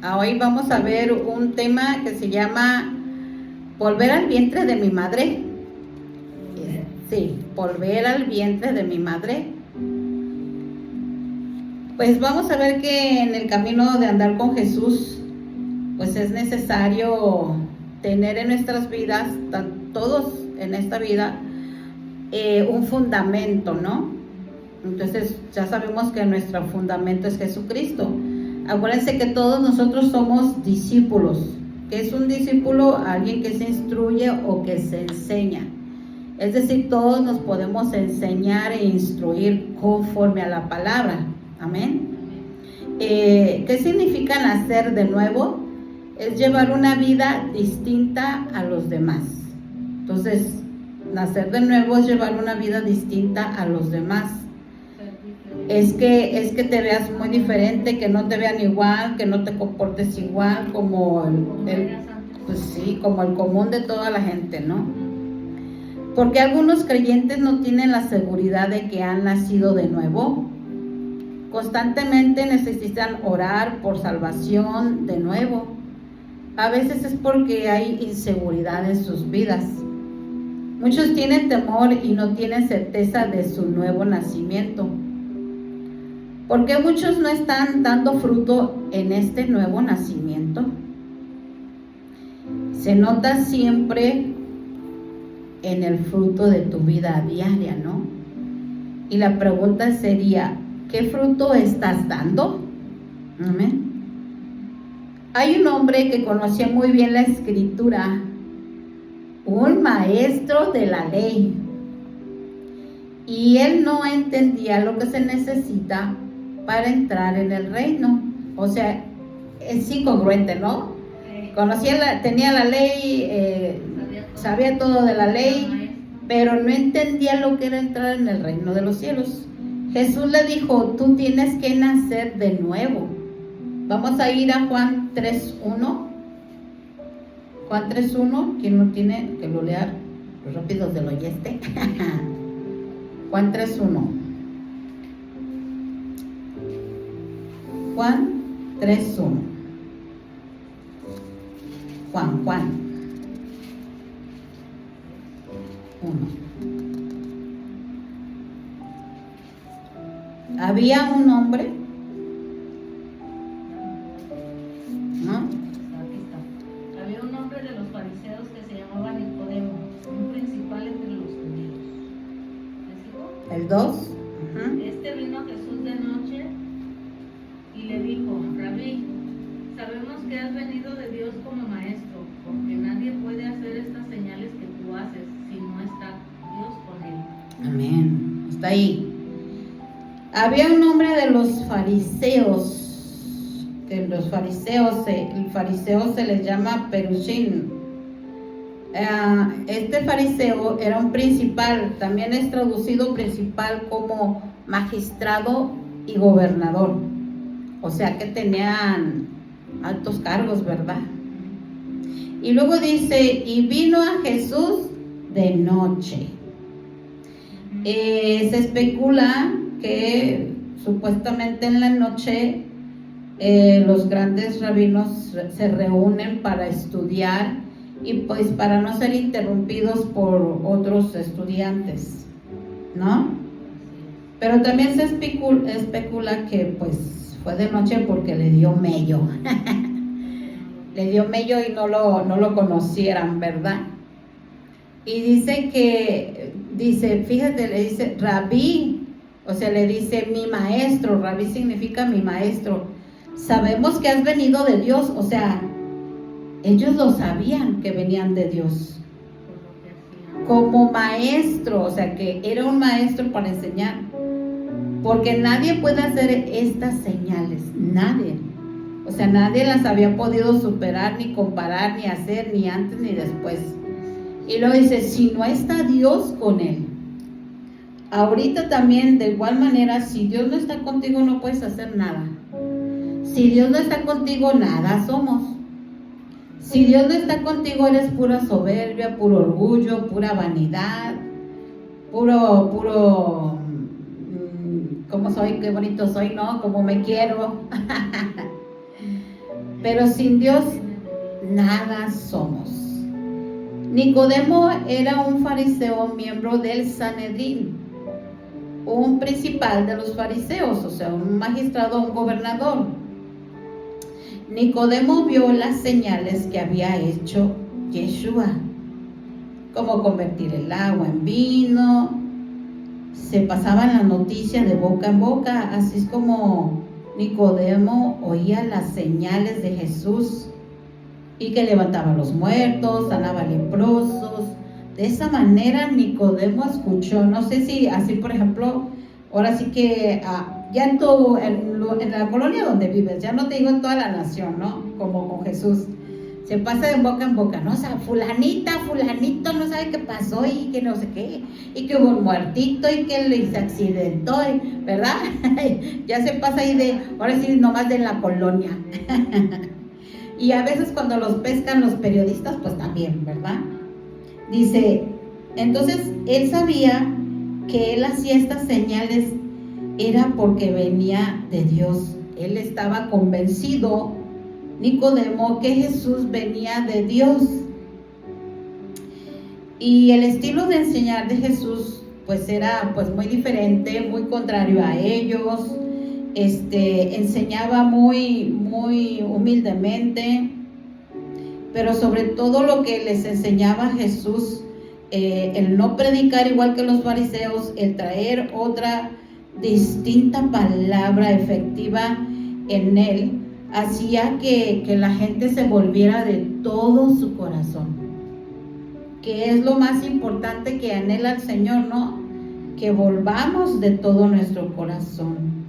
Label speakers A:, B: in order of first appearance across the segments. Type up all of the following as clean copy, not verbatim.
A: Hoy vamos a ver un tema que se llama Volver al vientre de mi madre. Sí, volver al vientre de mi madre. Pues vamos a ver que en el camino de andar con Jesús, pues es necesario tener en nuestras vidas, todos en esta vida, un fundamento, ¿no? Entonces ya sabemos que nuestro fundamento es Jesucristo. Acuérdense que todos nosotros somos discípulos. ¿Qué es un discípulo? Alguien que se instruye o que se enseña. Es decir, todos nos podemos enseñar e instruir conforme a la palabra. Amén. ¿Qué significa nacer de nuevo? Es llevar una vida distinta a los demás. Entonces, nacer de nuevo es llevar una vida distinta a los demás. Es que te veas muy diferente, que no te vean igual, que no te comportes igual como pues sí, como el común de toda la gente, ¿no? Porque algunos creyentes no tienen la seguridad de que han nacido de nuevo. Constantemente necesitan orar por salvación de nuevo. A veces es porque hay inseguridad en sus vidas. Muchos tienen temor y no tienen certeza de su nuevo nacimiento. ¿Por qué muchos no están dando fruto en este nuevo nacimiento? Se nota siempre en el fruto de tu vida diaria, ¿no? Y la pregunta sería, ¿qué fruto estás dando? Amén. Hay un hombre que conocía muy bien la escritura, un maestro de la ley, y él no entendía lo que se necesita para entrar en el reino. O sea, es incongruente, ¿no? Tenía la ley, sabía todo de la ley, pero no entendía lo que era entrar en el reino de los cielos. Jesús le dijo, tú tienes que nacer de nuevo. Vamos a ir a Juan 3:1. Juan 3:1, quien no tiene que lo lea rápido del oyeste. Juan 3:1. Juan 3:1. Juan 1. Había un hombre, ¿no?
B: Había un hombre de los fariseos que se llamaba Nicodemo, un principal entre los judíos. ¿Les digo?
A: El 2.
B: Este vino a Jesús de noche y le dijo, Rabí, sabemos que has venido de Dios como maestro, porque nadie puede hacer estas señales que tú haces si no está Dios con él.
A: Amén. Está ahí. Había un hombre de los fariseos, que el fariseo se les llama Perushim. Este fariseo era un principal, también es traducido principal como magistrado y gobernador. O sea que tenían altos cargos, ¿verdad? Y luego dice, y vino a Jesús de noche. Se especula que supuestamente en la noche los grandes rabinos se reúnen para estudiar y pues para no ser interrumpidos por otros estudiantes, ¿no? Pero también se especula que pues fue de noche porque le dio mello. Le dio mello y no lo conocieran, ¿verdad? Y dice, fíjate, le dice Rabí, o sea, le dice mi maestro. Rabí significa mi maestro. Sabemos que has venido de Dios, o sea, ellos lo sabían que venían de Dios. Como maestro, o sea, que era un maestro para enseñar. Porque nadie puede hacer estas señales, nadie. O sea, nadie las había podido superar, ni comparar, ni hacer, ni antes ni después. Y luego dice, si no está Dios con él. Ahorita también, de igual manera, si Dios no está contigo, no puedes hacer nada. Si Dios no está contigo, nada somos. Si Dios no está contigo, eres pura soberbia, puro orgullo, pura vanidad, puro, ¿cómo soy? Qué bonito soy, ¿no? Como me quiero. pero sin Dios nada somos. Nicodemo era un fariseo, miembro del Sanedrín, un principal de los fariseos, o sea, un magistrado, un gobernador. Nicodemo vio las señales que había hecho Yeshua, como convertir el agua en vino. Se pasaban las noticias de boca en boca, así es como Nicodemo oía las señales de Jesús, y que levantaba a los muertos, sanaba leprosos. De esa manera Nicodemo escuchó. No sé si así, por ejemplo, ahora sí que ya en la colonia donde vives, ya no te digo en toda la nación, ¿no? Como con Jesús, se pasa de boca en boca, ¿no? O sea, fulanito no sabe qué pasó y que no sé qué, y que hubo un muertito y que se accidentó, ¿verdad? Ya se pasa ahí ahora sí, nomás de la colonia. Y a veces cuando los pescan los periodistas, pues también, ¿verdad? Dice, entonces él sabía que él hacía estas señales era porque venía de Dios. Él estaba convencido, Nicodemo, que Jesús venía de Dios. Y el estilo de enseñar de Jesús pues era pues muy diferente, muy contrario a ellos. Enseñaba muy humildemente, pero sobre todo lo que les enseñaba Jesús, el no predicar igual que los fariseos, el traer otra distinta palabra efectiva en él, hacía que la gente se volviera de todo su corazón, que es lo más importante que anhela el Señor, ¿no? Que volvamos de todo nuestro corazón.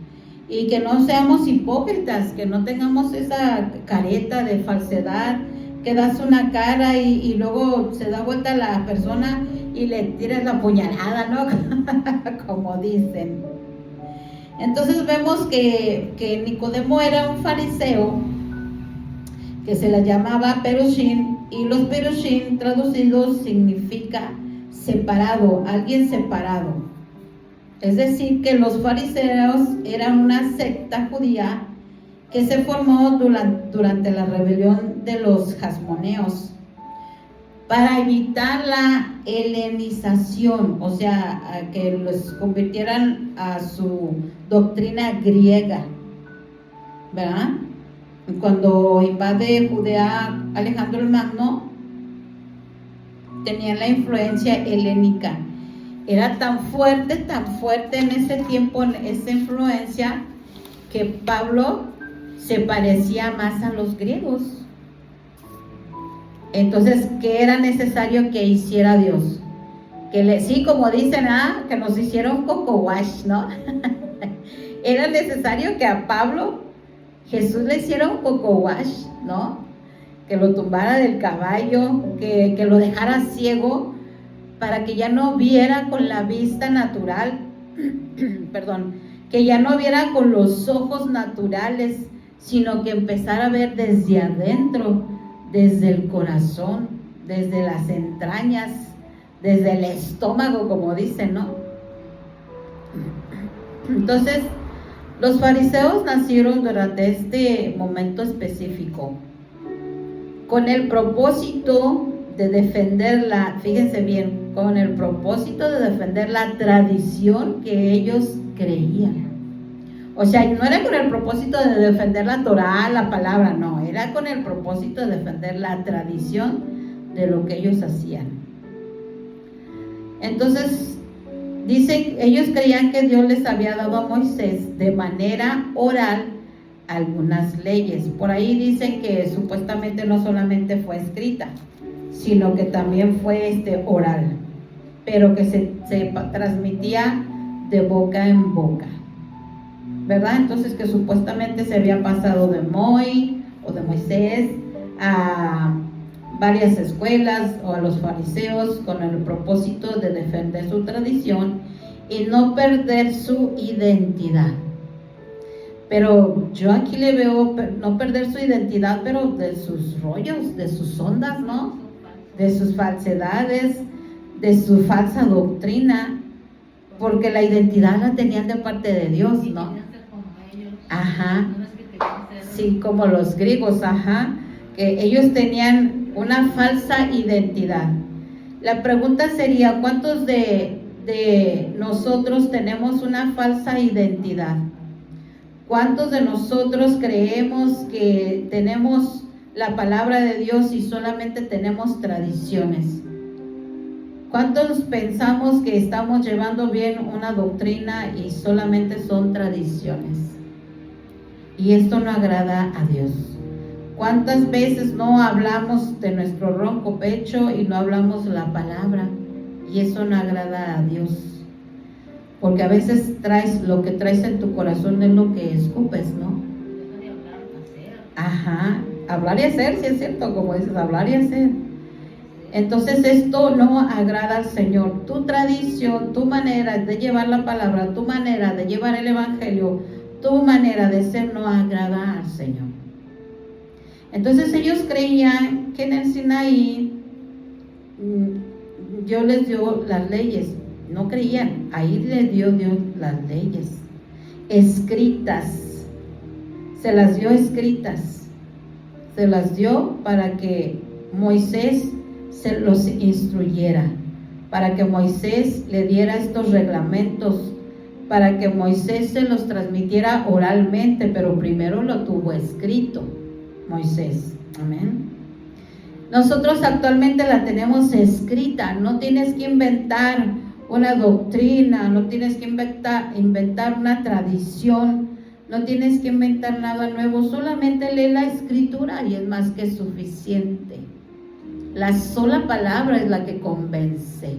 A: Y que no seamos hipócritas, que no tengamos esa careta de falsedad, que das una cara y luego se da vuelta la persona y le tiras la puñalada, ¿no? Como dicen. Entonces vemos que Nicodemo era un fariseo que se le llamaba Perushim, y los Perushim traducidos significa separado, alguien separado. Es decir, que los fariseos eran una secta judía que se formó durante la rebelión de los jasmoneos para evitar la helenización, o sea, que los convirtieran a su doctrina griega, ¿verdad? Cuando invade Judea Alejandro el Magno, tenían la influencia helénica. Era tan fuerte en ese tiempo esa influencia, que Pablo se parecía más a los griegos. Entonces, ¿qué era necesario que hiciera Dios? Sí, como dicen, que nos hicieron coco wash, ¿no? Era necesario que a Pablo Jesús le hiciera un coco wash, ¿no? Que lo tumbara del caballo, que lo dejara ciego, para que ya no viera con la vista natural, perdón, que ya no viera con los ojos naturales, sino que empezara a ver desde adentro, desde el corazón, desde las entrañas, desde el estómago, como dicen, ¿no? Entonces, los fariseos nacieron durante este momento específico, con el propósito de defender fíjense bien, con el propósito de defender la tradición que ellos creían. O sea, no era con el propósito de defender la Torá, la palabra, no, era con el propósito de defender la tradición de lo que ellos hacían. Entonces, dicen, ellos creían que Dios les había dado a Moisés de manera oral algunas leyes. Por ahí dicen que supuestamente no solamente fue escrita, sino que también fue oral, pero que se transmitía de boca en boca, ¿verdad? Entonces, que supuestamente se había pasado de Moisés a varias escuelas o a los fariseos con el propósito de defender su tradición y no perder su identidad. Pero yo aquí le veo no perder su identidad, pero de sus rollos, de sus ondas, ¿no? De sus falsedades, de su falsa doctrina, porque la identidad la tenían de parte de Dios, ¿no? Ajá. Sí, como los griegos, ajá, que ellos tenían una falsa identidad. La pregunta sería, ¿cuántos de nosotros tenemos una falsa identidad? ¿Cuántos de nosotros creemos que tenemos la palabra de Dios y solamente tenemos tradiciones? ¿Cuántos pensamos que estamos llevando bien una doctrina y solamente son tradiciones? Y esto no agrada a Dios. ¿Cuántas veces no hablamos de nuestro ronco pecho y no hablamos la palabra? Y eso no agrada a Dios. Porque a veces lo que traes en tu corazón es lo que escupes, ¿no? Ajá, hablar y hacer, sí es cierto, como dices, hablar y hacer. Entonces esto no agrada al Señor. Tu tradición, tu manera de llevar la palabra, tu manera de llevar el evangelio, tu manera de ser no agrada al Señor. Entonces ellos creían que en el Sinaí Dios les dio las leyes. No creían, ahí le dio Dios las leyes escritas. Se las dio escritas. Se las dio para que Moisés se los instruyera, para que Moisés le diera estos reglamentos, para que Moisés se los transmitiera oralmente, pero primero lo tuvo escrito Moisés. Amén. Nosotros actualmente la tenemos escrita. No tienes que inventar una doctrina, no tienes que inventar una tradición, no tienes que inventar nada nuevo, solamente lee la escritura y es más que suficiente. La sola palabra es la que convence.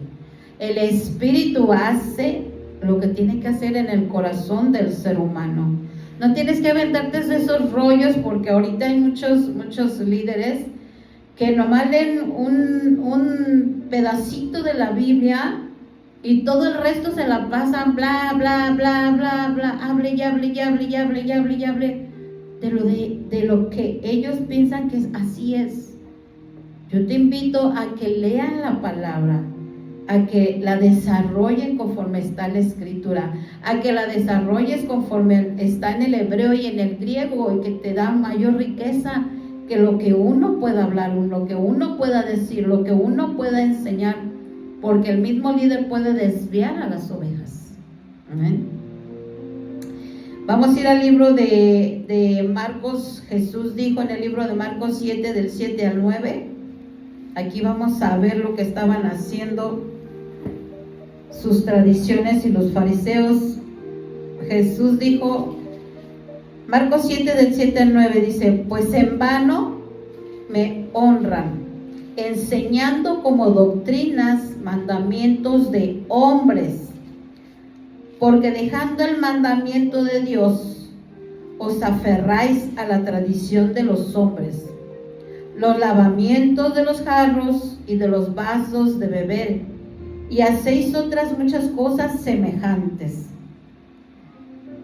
A: El Espíritu hace lo que tiene que hacer en el corazón del ser humano. No tienes que aventarte esos rollos, porque ahorita hay muchos líderes que nomás leen un pedacito de la Biblia y todo el resto se la pasan bla, bla, bla, bla, bla, hable y hable y hable y hable y hable y hable de lo que ellos piensan que así es. Yo te invito a que lean la palabra, a que la desarrollen conforme está la escritura, a que la desarrolles conforme está en el hebreo y en el griego, y que te da mayor riqueza que lo que uno pueda hablar, lo que uno pueda decir, lo que uno pueda enseñar, porque el mismo líder puede desviar a las ovejas. Amén. Vamos a ir al libro de Marcos. Jesús dijo en el libro de Marcos 7, del 7 al 9. Aquí vamos a ver lo que estaban haciendo sus tradiciones y los fariseos. Jesús dijo, Marcos 7, del 7 al 9, dice: pues en vano me honran, enseñando como doctrinas mandamientos de hombres, porque dejando el mandamiento de Dios, os aferráis a la tradición de los hombres, los lavamientos de los jarros y de los vasos de beber, y hacéis otras muchas cosas semejantes.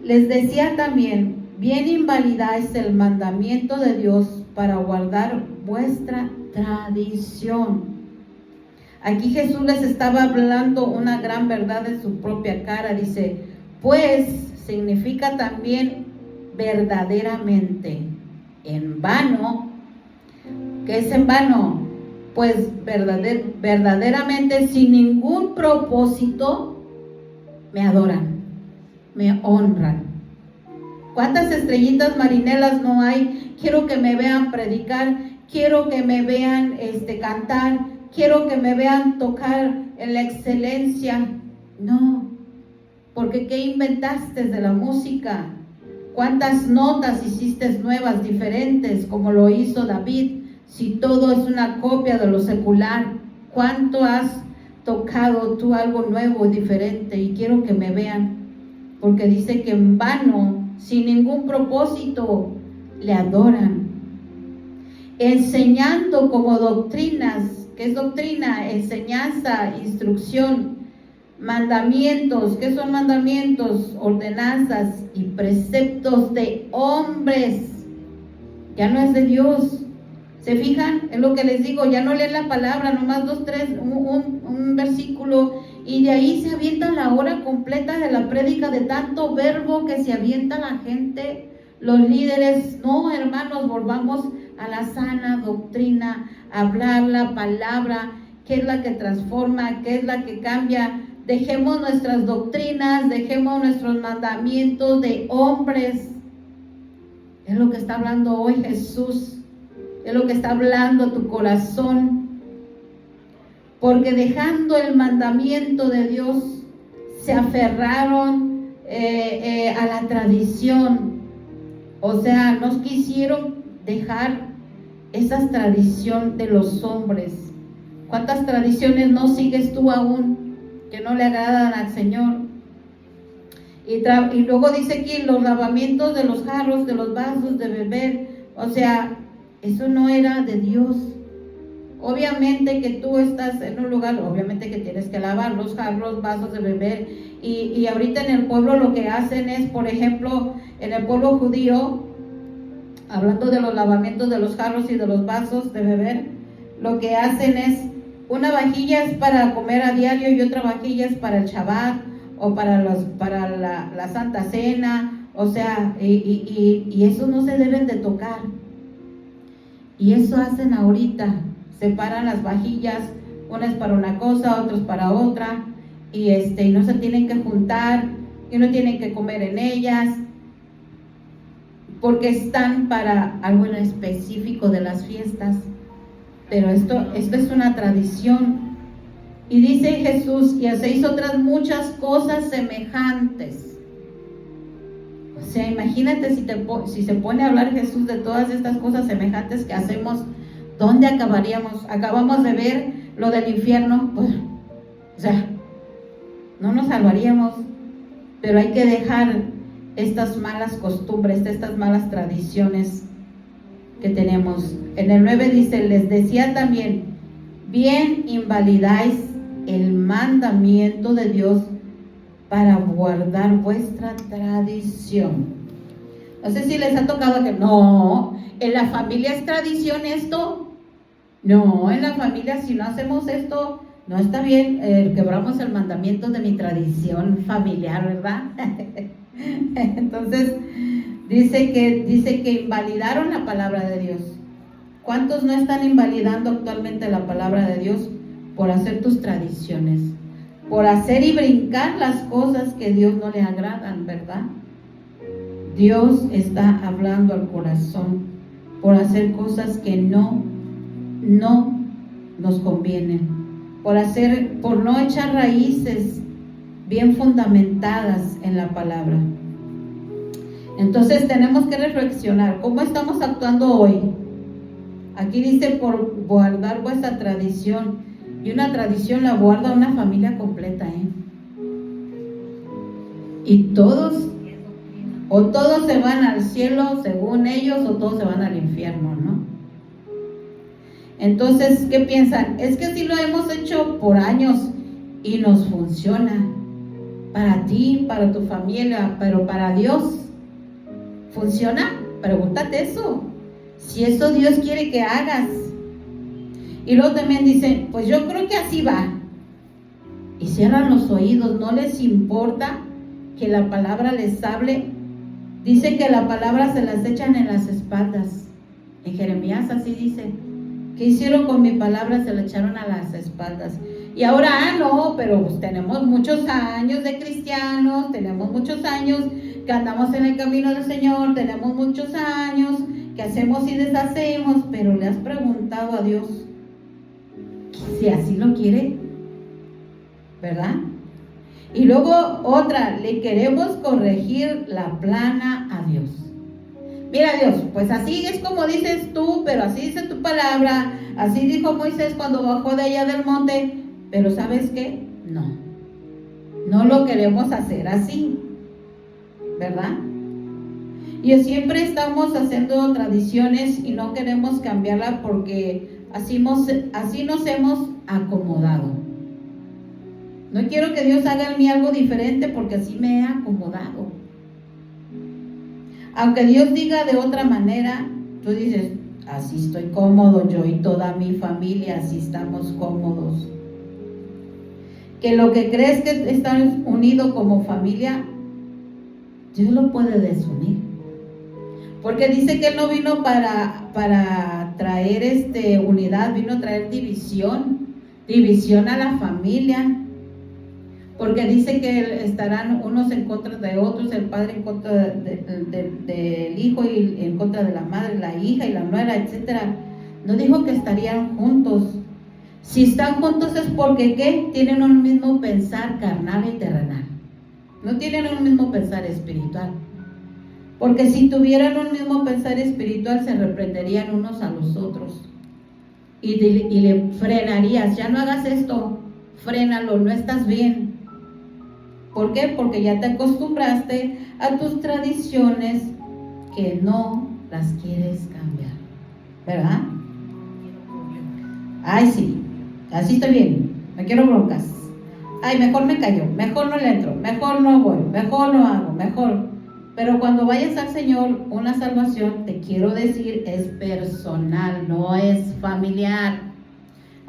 A: Les decía también: bien invalidáis el mandamiento de Dios para guardar vuestra tradición. Aquí Jesús les estaba hablando una gran verdad de su propia cara. Dice, pues significa también verdaderamente. En vano. ¿Qué es en vano? Pues verdaderamente sin ningún propósito me adoran, me honran. ¿Cuántas estrellitas marineras no hay? Quiero que me vean predicar, quiero que me vean cantar, quiero que me vean tocar en la excelencia. No, porque ¿qué inventaste de la música? ¿Cuántas notas hiciste nuevas, diferentes, como lo hizo David? Si todo es una copia de lo secular, ¿cuánto has tocado tú algo nuevo y diferente? Y quiero que me vean, porque dice que en vano, sin ningún propósito, le adoran. Enseñando como doctrinas. ¿Qué es doctrina? Enseñanza, instrucción, mandamientos. ¿Qué son mandamientos? Ordenanzas y preceptos de hombres. Ya no es de Dios. ¿Se fijan? Es lo que les digo, ya no leen la palabra, nomás 2, 3, un versículo, y de ahí se avienta la hora completa de la prédica, de tanto verbo que se avienta la gente. los líderes, no, hermanos, volvamos a la sana doctrina, a hablar la palabra, que es la que transforma, que es la que cambia. Dejemos nuestras doctrinas, dejemos nuestros mandamientos de hombres. Es lo que está hablando hoy Jesús, es lo que está hablando tu corazón. Porque dejando el mandamiento de Dios, se aferraron a la tradición. O sea, nos quisieron dejar esa tradición de los hombres. ¿Cuántas tradiciones no sigues tú aún que no le agradan al Señor? Y luego dice aquí los lavamientos de los jarros, de los vasos de beber. O sea, eso no era de Dios. Obviamente que tú estás en un lugar, obviamente que tienes que lavar los jarros, vasos de beber. Y ahorita en el pueblo lo que hacen es, por ejemplo, en el pueblo judío, hablando de los lavamientos de los jarros y de los vasos de beber, lo que hacen es, una vajilla es para comer a diario y otra vajilla es para el Shabbat o para la Santa Cena. O sea, y eso no se deben de tocar. Y eso hacen ahorita, separan las vajillas, una es para una cosa, otra es para otra, y no se tienen que juntar, y no tienen que comer en ellas, porque están para algo en específico de las fiestas. Pero esto es una tradición. Y dice Jesús, y hacéis otras muchas cosas semejantes. O sea, imagínate si se pone a hablar Jesús de todas estas cosas semejantes que hacemos, ¿dónde acabaríamos? Acabamos de ver lo del infierno, pues, o sea, no nos salvaríamos. Pero hay que dejar estas malas costumbres, estas malas tradiciones que tenemos. En el 9 dice, les decía también, bien invalidáis el mandamiento de Dios para guardar vuestra tradición. No sé si les ha tocado que no, en la familia es tradición esto. No, en la familia si no hacemos esto, no está bien, quebramos el mandamiento de mi tradición familiar, ¿verdad? Entonces, dice que invalidaron la palabra de Dios. ¿Cuántos no están invalidando actualmente la palabra de Dios por hacer tus tradiciones? Por hacer y brincar las cosas que a Dios no le agradan, ¿verdad? Dios está hablando al corazón por hacer cosas que no nos convienen, por no echar raíces bien fundamentadas en la palabra. Entonces tenemos que reflexionar, ¿cómo estamos actuando hoy? Aquí dice por guardar vuestra tradición, y una tradición la guarda una familia completa, y todos se van al cielo según ellos, o todos se van al infierno, ¿no? Entonces, ¿qué piensan? Es que sí lo hemos hecho por años y nos funciona. Para ti, para tu familia, pero para Dios, ¿funciona? Pregúntate eso. Si eso Dios quiere que hagas. Y luego también dicen, pues yo creo que así va. Y cierran los oídos, no les importa que la palabra les hable. Dice que la palabra se las echan en las espaldas. En Jeremías así dice. ¿Qué hicieron con mi palabra? Se la echaron a las espaldas. Y ahora, no, pero pues tenemos muchos años de cristianos, tenemos muchos años que andamos en el camino del Señor, tenemos muchos años que hacemos y deshacemos, pero le has preguntado a Dios si así lo quiere, ¿verdad? Y luego otra, le queremos corregir la plana a Dios. Mira Dios, pues así es como dices tú, pero así dice tu palabra, así dijo Moisés cuando bajó de allá del monte, pero ¿sabes qué? No lo queremos hacer así, ¿verdad? Y siempre estamos haciendo tradiciones y no queremos cambiarla porque así nos hemos acomodado. No quiero que Dios haga en mí algo diferente porque así me he acomodado. Aunque Dios diga de otra manera, tú dices, así estoy cómodo yo y toda mi familia, así estamos cómodos. Que lo que crees que estás unido como familia, Dios lo puede desunir. Porque dice que Él no vino para traer unidad, vino a traer división a la familia. Porque dice que estarán unos en contra de otros, el padre en contra del hijo y en contra de la madre, la hija y la nuera, etcétera. No dijo que estarían juntos. Si están juntos es porque ¿qué? Tienen un mismo pensar carnal y terrenal. No tienen un mismo pensar espiritual. Porque si tuvieran un mismo pensar espiritual se reprenderían unos a los otros. Y le frenarías, ya no hagas esto, frénalo, no estás bien. ¿Por qué? Porque ya te acostumbraste a tus tradiciones que no las quieres cambiar, ¿verdad? Ay, sí, así estoy bien, me quiero broncas. Ay, mejor me callo, mejor no le entro, mejor no voy, mejor no hago, mejor. Pero cuando vayas al Señor, una salvación, te quiero decir, es personal, no es familiar.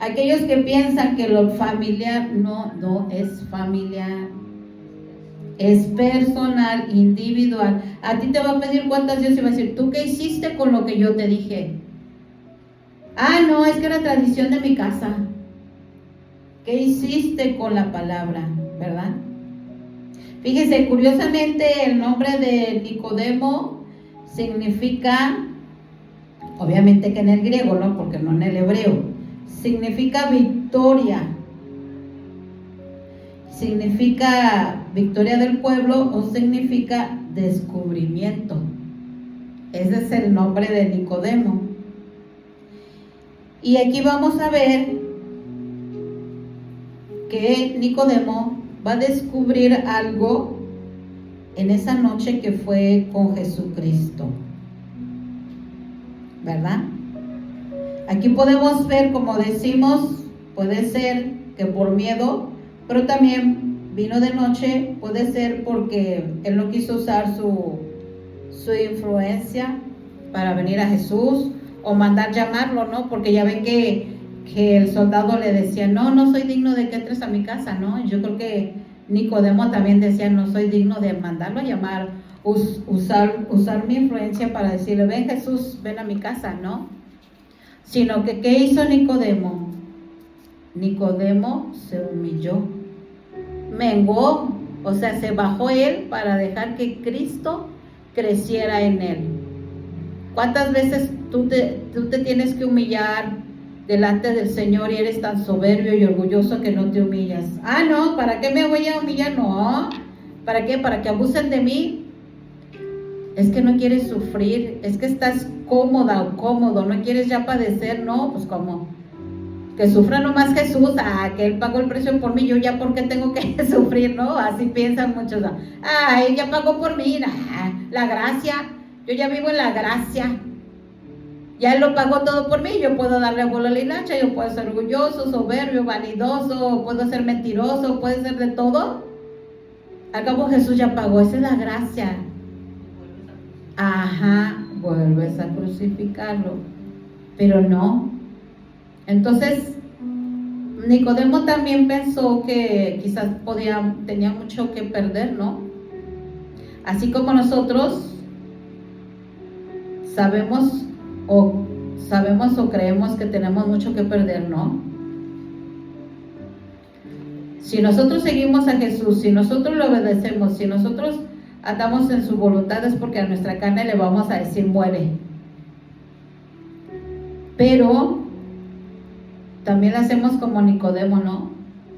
A: Aquellos que piensan que lo familiar, no es familiar. Es personal, individual. A ti te va a pedir cuentas Dios y va a decir, ¿tú qué hiciste con lo que yo te dije? Ah, no, es que era tradición de mi casa. ¿Qué hiciste con la palabra? ¿Verdad? Fíjese, curiosamente el nombre de Nicodemo significa, obviamente que en el griego, ¿no? Porque no en el hebreo, significa victoria. Significa victoria del pueblo o significa descubrimiento. Ese es el nombre de Nicodemo. Y aquí vamos a ver que Nicodemo va a descubrir algo en esa noche que fue con Jesucristo, ¿verdad? Aquí podemos ver, como decimos, puede ser que por miedo, pero también vino de noche, puede ser porque él no quiso usar su influencia para venir a Jesús o mandar llamarlo, ¿no? Porque ya ven que el soldado le decía, no soy digno de que entres a mi casa, ¿no? Yo creo que Nicodemo también decía, no soy digno de mandarlo a llamar, usar mi influencia para decirle, ven Jesús, ven a mi casa, ¿no? Sino que ¿qué hizo Nicodemo? Nicodemo se humilló, menguó, o sea, se bajó él para dejar que Cristo creciera en él. ¿Cuántas veces tú te tienes que humillar delante del Señor y eres tan soberbio y orgulloso que no te humillas? Ah, no, ¿para qué me voy a humillar? No, ¿para qué? ¿Para que abusen de mí? Es que no quieres sufrir, es que estás cómoda o cómodo, no quieres ya padecer, no, pues ¿cómo? Que sufra nomás Jesús, que Él pagó el precio por mí, yo ya por qué tengo que sufrir, ¿no? Así piensan muchos, Él ya pagó por mí, la gracia, yo ya vivo en la gracia, ya Él lo pagó todo por mí, yo puedo darle vuelo a la hilacha, yo puedo ser orgulloso, soberbio, vanidoso, puedo ser mentiroso, puede ser de todo. Al cabo Jesús ya pagó, esa es la gracia. Vuelves a crucificarlo, pero no. Entonces Nicodemo también pensó que quizás tenía mucho que perder, ¿no? Así como nosotros sabemos o creemos que tenemos mucho que perder, ¿no? Si nosotros seguimos a Jesús, si nosotros lo obedecemos, si nosotros andamos en su voluntad, es porque a nuestra carne le vamos a decir muere. Pero también lo hacemos como Nicodemo, ¿no?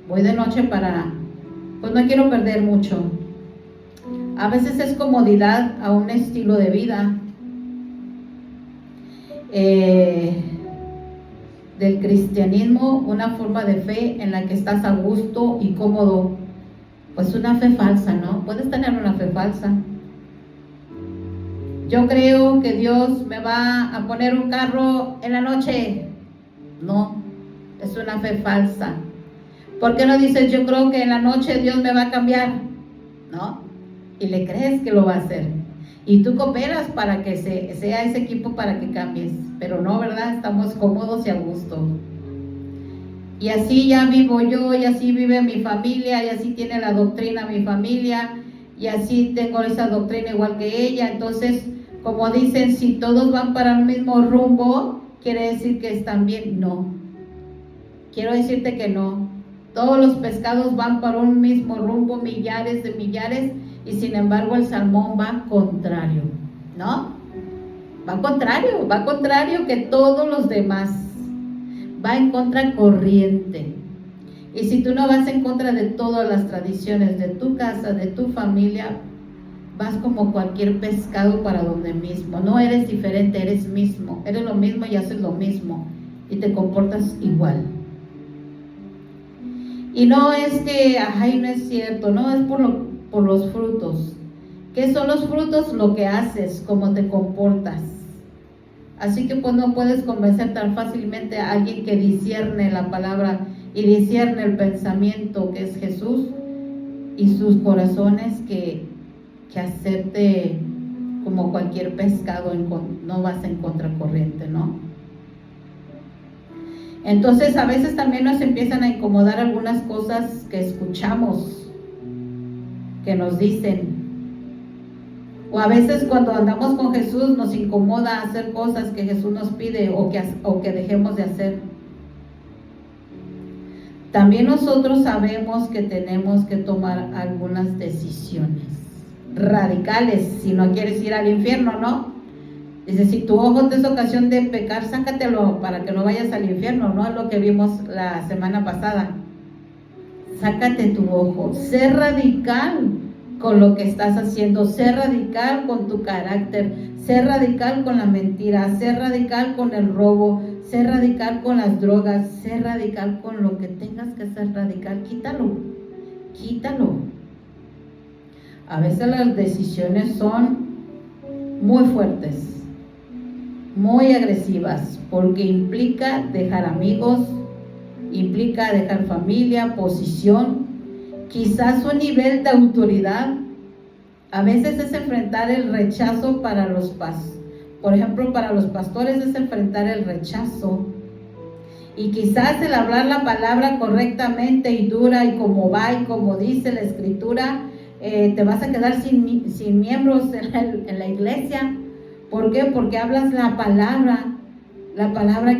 A: Voy de noche pues no quiero perder mucho. A veces es comodidad a un estilo de vida del cristianismo, una forma de fe en la que estás a gusto y cómodo. Pues una fe falsa, ¿no? Puedes tener una fe falsa. Yo creo que Dios me va a poner un carro en la noche. No, es una fe falsa. ¿Por qué no dices, yo creo que en la noche Dios me va a cambiar? ¿No? Y le crees que lo va a hacer. Y tú cooperas para que sea ese equipo para que cambies. Pero no, ¿verdad? Estamos cómodos y a gusto. Y así ya vivo yo, y así vive mi familia, y así tiene la doctrina mi familia, y así tengo esa doctrina igual que ella. Entonces, Como dicen, si todos van para el mismo rumbo, quiere decir que están bien. No, quiero decirte que no. Todos los pescados van para un mismo rumbo, millares de millares, y sin embargo el salmón va contrario, ¿no? Va contrario que todos los demás. Va en contracorriente. Y si tú no vas en contra de todas las tradiciones de tu casa, de tu familia, vas como cualquier pescado para donde mismo. No eres diferente, eres mismo. Eres lo mismo y haces lo mismo. Y te comportas igual. Y no es que, ay, no es cierto, no, es por los frutos. ¿Qué son los frutos? Lo que haces, cómo te comportas. Así que pues no puedes convencer tan fácilmente a alguien que discierne la palabra y discierne el pensamiento que es Jesús y sus corazones, que hacerte como cualquier pescado, no vas en contracorriente, ¿no? Entonces a veces también nos empiezan a incomodar algunas cosas que escuchamos, que nos dicen. O a veces cuando andamos con Jesús nos incomoda hacer cosas que Jesús nos pide o que dejemos de hacer. También nosotros sabemos que tenemos que tomar algunas decisiones radicales si no quieres ir al infierno, ¿no? Dice, si tu ojo te es ocasión de pecar, sácatelo para que no vayas al infierno, ¿no? Es lo que vimos la semana pasada. Sácate tu ojo, sé radical con lo que estás haciendo, sé radical con tu carácter, sé radical con la mentira, sé radical con el robo, sé radical con las drogas, sé radical con lo que tengas que ser radical, quítalo. A veces las decisiones son muy fuertes, muy agresivas, porque implica dejar amigos, implica dejar familia, posición, quizás un nivel de autoridad. A veces es enfrentar el rechazo para los por ejemplo, para los pastores es enfrentar el rechazo. Y quizás el hablar la palabra correctamente y dura y como va y como dice la Escritura, te vas a quedar sin miembros en la iglesia. ¿Por qué? Porque hablas la palabra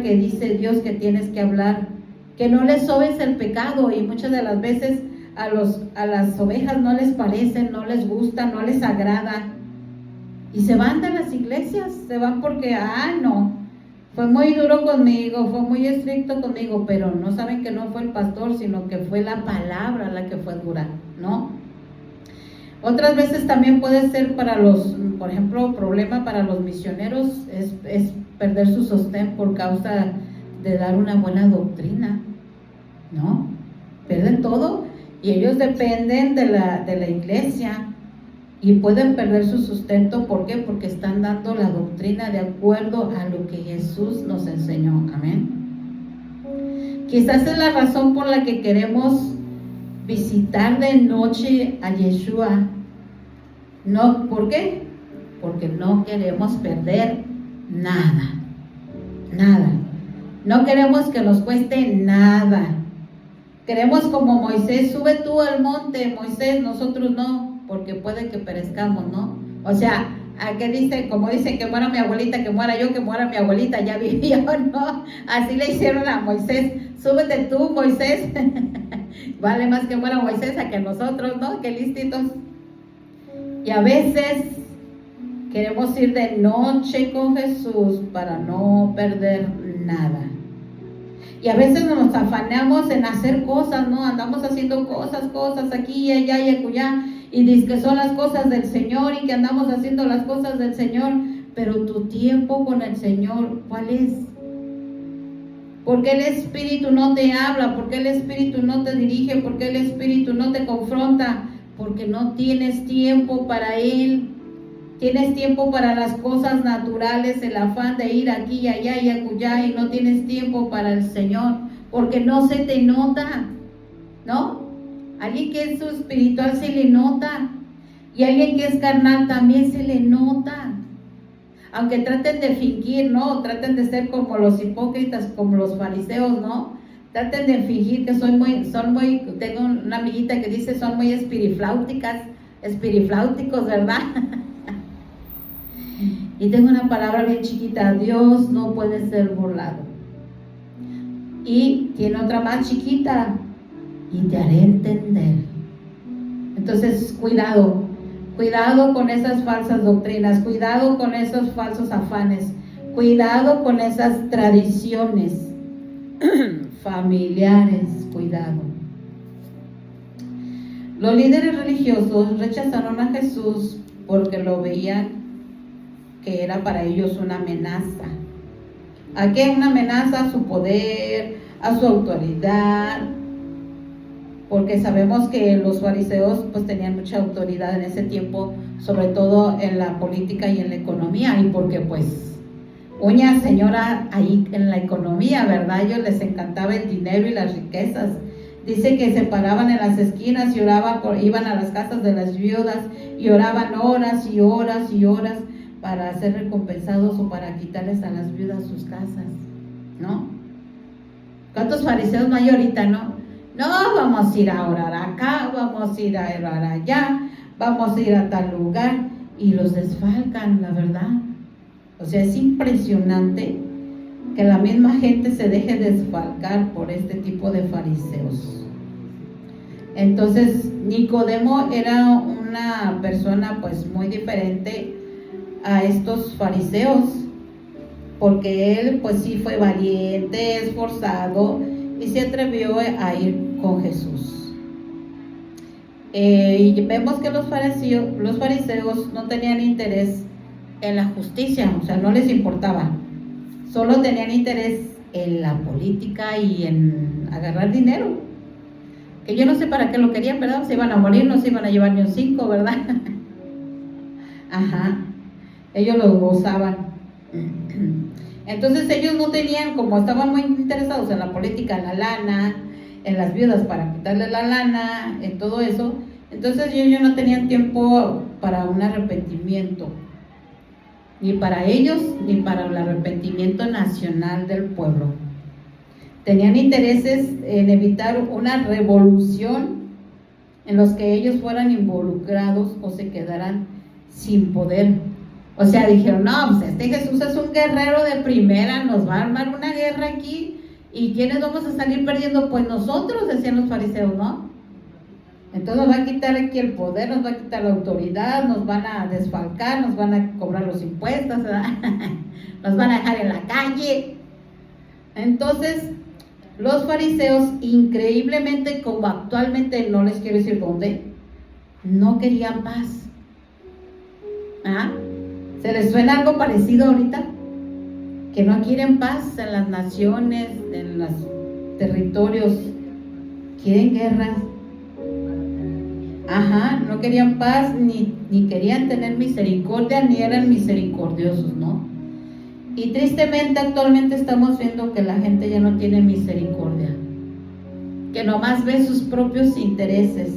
A: que dice Dios que tienes que hablar, que no les sobes el pecado, y muchas de las veces a las ovejas no les parece, no les gusta, no les agrada, y se van de las iglesias, se van porque, no, fue muy duro conmigo, fue muy estricto conmigo, pero no saben que no fue el pastor, sino que fue la palabra la que fue dura, ¿no? Otras veces también puede ser por ejemplo, problema para los misioneros es perder su sostén por causa de dar una buena doctrina, ¿no? Pierden todo y ellos dependen de la iglesia y pueden perder su sustento. ¿Por qué? Porque están dando la doctrina de acuerdo a lo que Jesús nos enseñó. Amén. Quizás es la razón por la que queremos visitar de noche a Yeshua. No, ¿por qué? Porque no queremos perder nada. No queremos que nos cueste nada. Queremos como Moisés, sube tú al monte, Moisés, nosotros no, porque puede que perezcamos, ¿no? O sea, ¿a qué dice? Como dice que muera mi abuelita, que muera yo, que muera mi abuelita, ya vivió, ¿no? Así le hicieron a Moisés, súbete tú, Moisés. Vale más que muera Moisés a que nosotros, ¿no? Qué listitos. Y a veces queremos ir de noche con Jesús para no perder nada. Y a veces nos afanamos en hacer cosas, ¿no? Andamos haciendo cosas aquí y allá y acullá, y dice que son las cosas del Señor y que andamos haciendo las cosas del Señor, pero tu tiempo con el Señor, ¿cuál es? ¿Por qué el Espíritu no te habla? ¿Por qué el Espíritu no te dirige? ¿Por qué el Espíritu no te confronta? Porque no tienes tiempo para Él. Tienes tiempo para las cosas naturales, el afán de ir aquí y allá y acullá, y no tienes tiempo para el Señor, porque no se te nota, ¿no? Alguien que es espiritual se le nota, y alguien que es carnal también se le nota. Aunque traten de fingir, ¿no? Traten de ser como los hipócritas, como los fariseos, ¿no? Traten de fingir que tengo una amiguita que dice son muy espirifláuticos, ¿verdad? Y tengo una palabra bien chiquita: Dios no puede ser burlado. Y tiene otra más chiquita: y te haré entender. Entonces, cuidado con esas falsas doctrinas, cuidado con esos falsos afanes, cuidado con esas tradiciones familiares, cuidado. Los líderes religiosos rechazaron a Jesús porque lo veían que era para ellos una amenaza. ¿A qué? Una amenaza a su poder, a su autoridad, porque sabemos que los fariseos pues tenían mucha autoridad en ese tiempo, sobre todo en la política y en la economía, y porque pues uña señora ahí en la economía, ¿verdad? A ellos les encantaba el dinero y las riquezas. Dice que se paraban en las esquinas y oraban, iban a las casas de las viudas y oraban horas y horas y horas para ser recompensados o para quitarles a las viudas sus casas, ¿no? ¿Cuántos fariseos no hay ahorita, no? No, vamos a ir a orar acá, vamos a ir a orar allá, vamos a ir a tal lugar, y los desfalcan, la verdad. O sea, es impresionante que la misma gente se deje desfalcar por este tipo de fariseos. Entonces, Nicodemo era una persona pues muy diferente a estos fariseos, porque él pues sí fue valiente, esforzado, y se atrevió a ir con Jesús. Y vemos que los fariseos no tenían interés en la justicia, o sea, no les importaba. Solo tenían interés en la política y en agarrar dinero. Que yo no sé para qué lo querían, ¿verdad? Se iban a morir, no se iban a llevar ni un 5, ¿verdad? Ajá. Ellos lo gozaban. Entonces ellos no tenían, como estaban muy interesados en la política, en la lana, en las viudas para quitarle la lana, en todo eso, entonces ellos no tenían tiempo para un arrepentimiento, ni para ellos, ni para el arrepentimiento nacional del pueblo. Tenían intereses en evitar una revolución en los que ellos fueran involucrados o se quedaran sin poder. O sea, dijeron, no, pues este Jesús es un guerrero de primera, nos va a armar una guerra aquí, ¿y quiénes vamos a salir perdiendo? Pues nosotros, decían los fariseos, ¿no? Entonces nos va a quitar aquí el poder, nos va a quitar la autoridad, nos van a desfalcar, nos van a cobrar los impuestos, ¿verdad? Nos van a dejar en la calle. Entonces, los fariseos, increíblemente, como actualmente, no les quiero decir dónde, no querían paz. ¿Ah? ¿Se les suena algo parecido ahorita? Que no quieren paz en las naciones, en los territorios, quieren guerras. Ajá, no querían paz, ni querían tener misericordia, ni eran misericordiosos, ¿no? Y tristemente actualmente estamos viendo que la gente ya no tiene misericordia, que nomás ve sus propios intereses,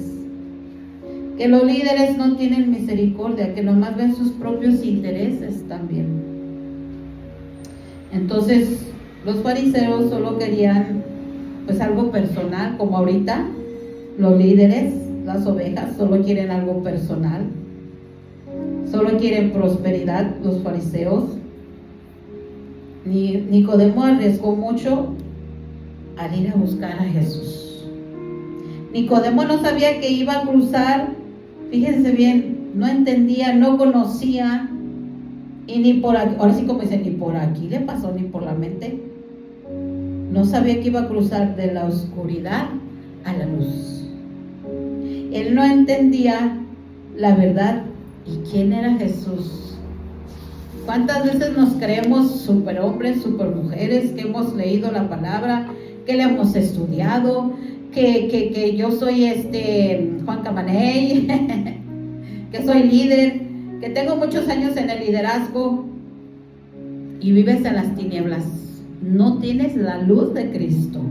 A: que los líderes no tienen misericordia, que nomás ven sus propios intereses también. Entonces, los fariseos solo querían pues algo personal, como ahorita los líderes, las ovejas, solo quieren algo personal, solo quieren prosperidad, los fariseos. Nicodemo arriesgó mucho al ir a buscar a Jesús. Nicodemo no sabía que iba a cruzar, fíjense bien, no entendía, no conocía, y ni por aquí, ahora sí como dicen, ni por aquí le pasó, ni por la mente. No sabía que iba a cruzar de la oscuridad a la luz. Él no entendía la verdad y quién era Jesús. ¿Cuántas veces nos creemos superhombres, supermujeres, que hemos leído la palabra, que le hemos estudiado, que yo soy Juan Camaney, que soy líder, que tengo muchos años en el liderazgo, y vives en las tinieblas? No tienes la luz de Cristo.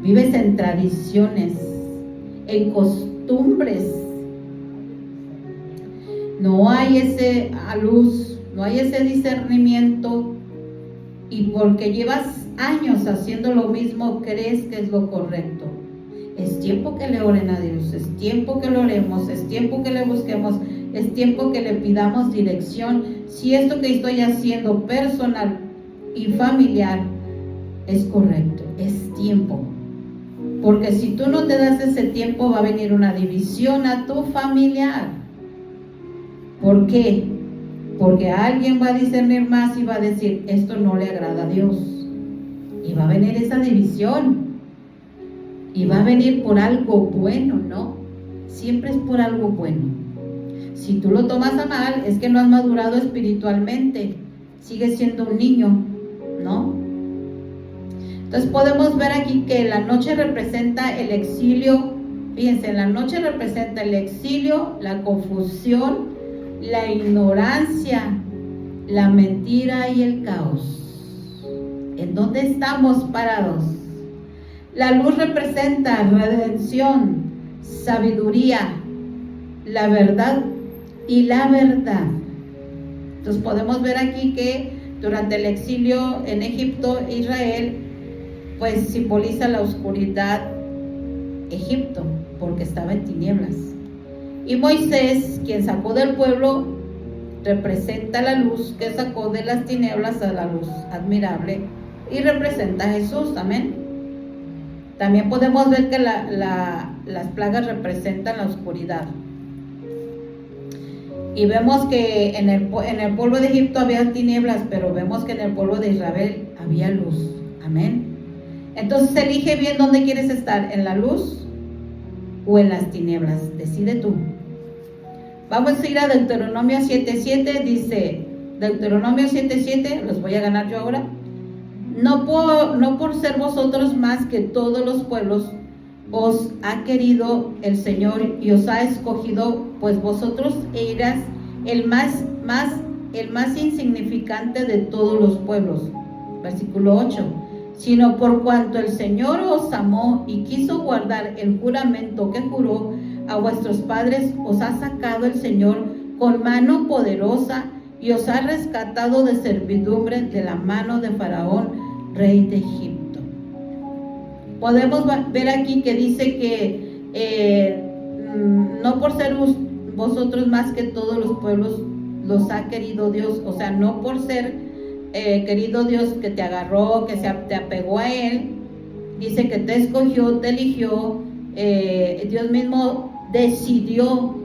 A: Vives en tradiciones, en costumbres. No hay esa luz, no hay ese discernimiento, y porque llevas años haciendo lo mismo, crees que es lo correcto. Es tiempo que le oren a Dios, es tiempo que lo oremos, es tiempo que le busquemos, Es tiempo que le pidamos dirección. Si esto que estoy haciendo personal y familiar es correcto, es tiempo. Porque si tú no te das ese tiempo, va a venir una división a tu familiar. ¿Por qué? Porque alguien va a discernir más y va a decir, esto no le agrada a Dios. Y va a venir esa división. Y va a venir por algo bueno, ¿no? Siempre es por algo bueno. Si tú lo tomas a mal, es que no has madurado espiritualmente. Sigues siendo un niño, ¿no? Entonces podemos ver aquí que la noche representa el exilio. Fíjense, la noche representa el exilio, la confusión, la ignorancia, la mentira y el caos. ¿En dónde estamos parados? La luz representa redención, sabiduría, la verdad y la verdad. Entonces podemos ver aquí que durante el exilio en Egipto, Israel, pues simboliza la oscuridad Egipto, porque estaba en tinieblas. Y Moisés, quien sacó del pueblo, representa la luz que sacó de las tinieblas a la luz admirable y representa a Jesús, amén. También podemos ver que las plagas representan la oscuridad. Y vemos que en el pueblo de Egipto había tinieblas, pero vemos que en el pueblo de Israel había luz, amén. Entonces elige bien dónde quieres estar, en la luz o en las tinieblas, decide tú. Vamos a ir a Deuteronomio 7:7, dice, Deuteronomio 7:7, los voy a ganar yo ahora. No por ser vosotros más que todos los pueblos, os ha querido el Señor y os ha escogido, pues vosotros eras el más insignificante de todos los pueblos. Versículo 8. Sino por cuanto el Señor os amó y quiso guardar el juramento que juró a vuestros padres, os ha sacado el Señor con mano poderosa y os ha rescatado de servidumbre de la mano de Faraón, rey de Egipto. Podemos ver aquí que dice que no por ser vosotros más que todos los pueblos los ha querido Dios, o sea, no por ser querido Dios que te agarró, que te apegó a Él, dice que te escogió, te eligió, Dios mismo decidió,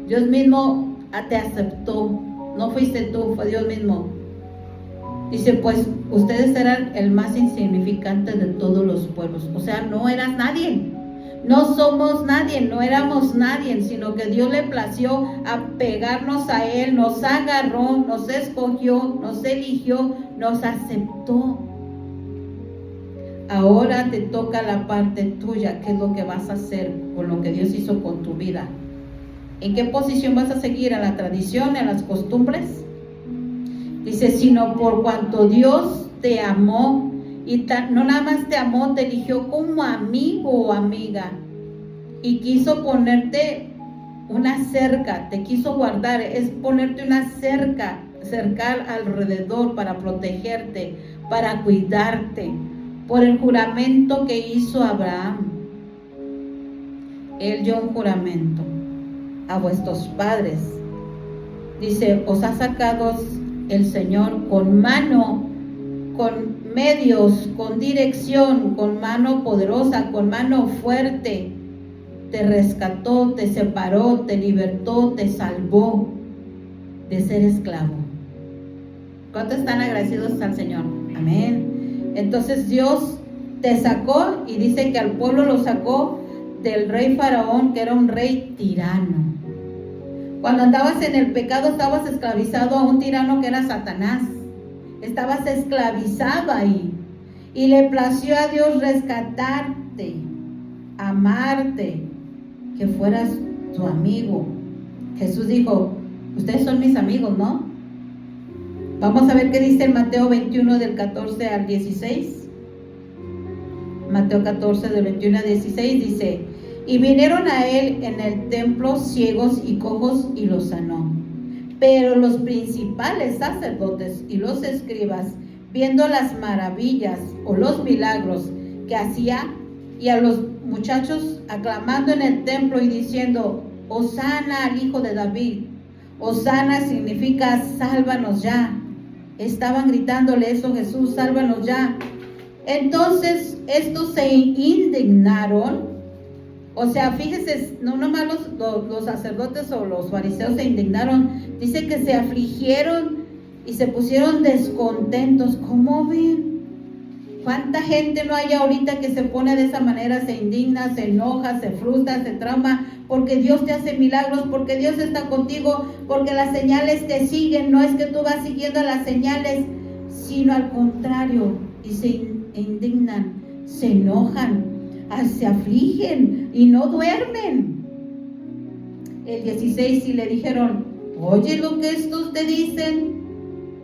A: Dios mismo te aceptó, no fuiste tú, fue Dios mismo. Dice, pues ustedes eran el más insignificante de todos los pueblos, o sea, no eras nadie, no somos nadie, no éramos nadie, sino que Dios le plació apegarnos a Él, nos agarró, nos escogió, nos eligió, nos aceptó. Ahora te toca la parte tuya, ¿qué es lo que vas a hacer con lo que Dios hizo con tu vida? ¿En qué posición vas a seguir? ¿En la tradición, en las costumbres? Dice, sino por cuanto Dios te amó, y no nada más te amó, te eligió como amigo o amiga, y quiso ponerte una cerca, te quiso guardar, es ponerte una cerca, cercar alrededor para protegerte, para cuidarte, por el juramento que hizo Abraham. Él dio un juramento a vuestros padres. Dice, os ha sacado el Señor con mano, con medios, con dirección, con mano poderosa, con mano fuerte. Te rescató, te separó, te libertó, te salvó de ser esclavo. ¿Cuántos están agradecidos al Señor? Amén. Entonces Dios te sacó y dice que al pueblo lo sacó del rey Faraón, que era un rey tirano. Cuando andabas en el pecado estabas esclavizado a un tirano que era Satanás. Estabas esclavizado ahí. Y le plació a Dios rescatarte, amarte, que fueras tu amigo. Jesús dijo, ustedes son mis amigos, ¿no? Vamos a ver qué dice en Mateo 21 del 14 al 16. Mateo 14 del 21 al 16 dice, y vinieron a él en el templo ciegos y cojos y los sanó. Pero los principales sacerdotes y los escribas, viendo las maravillas o los milagros que hacía, y a los muchachos aclamando en el templo y diciendo, Hosana al hijo de David. Hosana significa sálvanos ya. Estaban gritándole eso a Jesús, sálvanos ya. Entonces estos se indignaron. O sea, fíjese, no nomás los sacerdotes o los fariseos se indignaron, dice que se afligieron y se pusieron descontentos. ¿Cómo ven? ¿Cuánta gente no hay ahorita que se pone de esa manera, se indigna, se enoja, se frustra, se trauma, porque Dios te hace milagros, porque Dios está contigo, porque las señales te siguen? No es que tú vas siguiendo las señales, sino al contrario, y se indignan, se enojan, se afligen y no duermen. El 16, y le dijeron: oye lo que estos te dicen.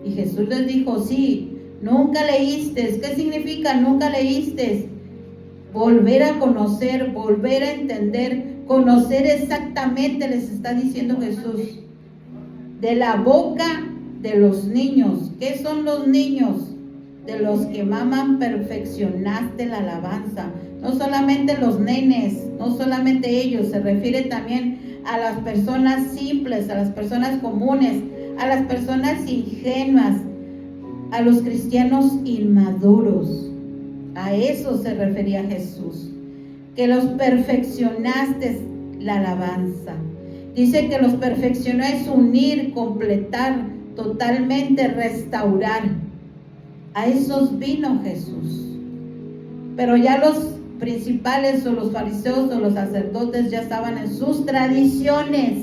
A: Y Jesús les dijo: sí. Nunca leíste. ¿Qué significa nunca leíste? Volver a conocer, volver a entender, conocer exactamente, les está diciendo Jesús. De la boca de los niños. ¿Qué son los niños? De los que maman perfeccionaste la alabanza. No solamente los nenes, no solamente ellos, se refiere también a las personas simples, a las personas comunes, a las personas ingenuas, a los cristianos inmaduros. A eso se refería Jesús, que los perfeccionaste la alabanza. Dice que los perfeccionó es unir, completar, totalmente restaurar. A esos vino Jesús. Pero ya los principales o los fariseos o los sacerdotes ya estaban en sus tradiciones.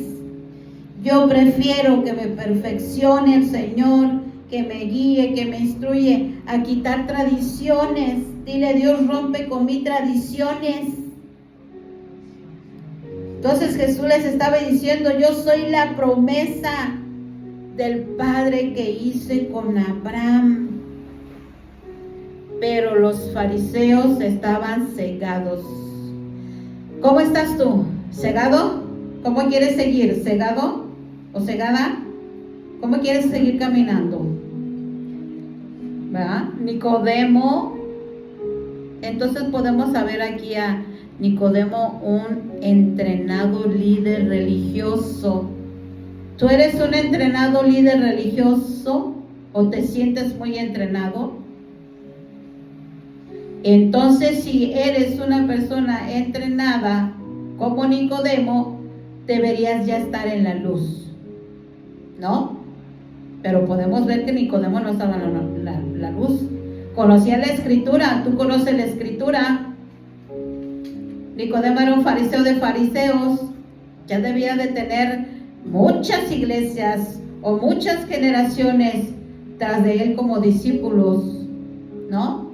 A: Yo prefiero que me perfeccione el Señor, que me guíe, que me instruye, a quitar tradiciones. Dile: Dios, rompe con mis tradiciones. Entonces Jesús les estaba diciendo: yo soy la promesa del Padre que hice con Abraham. Pero los fariseos estaban cegados. ¿Cómo estás tú? ¿Cegado? ¿Cómo quieres seguir? ¿Cegado o cegada? ¿Cómo quieres seguir caminando? ¿Verdad? Nicodemo. Entonces podemos saber aquí a Nicodemo, un entrenado líder religioso. ¿Tú eres un entrenado líder religioso o te sientes muy entrenado? Entonces, si eres una persona entrenada como Nicodemo, deberías ya estar en la luz, ¿no? Pero podemos ver que Nicodemo no estaba en la luz. Conocía la escritura. Tú conoces la escritura. Nicodemo era un fariseo de fariseos. Ya debía de tener muchas iglesias o muchas generaciones tras de él como discípulos, ¿no?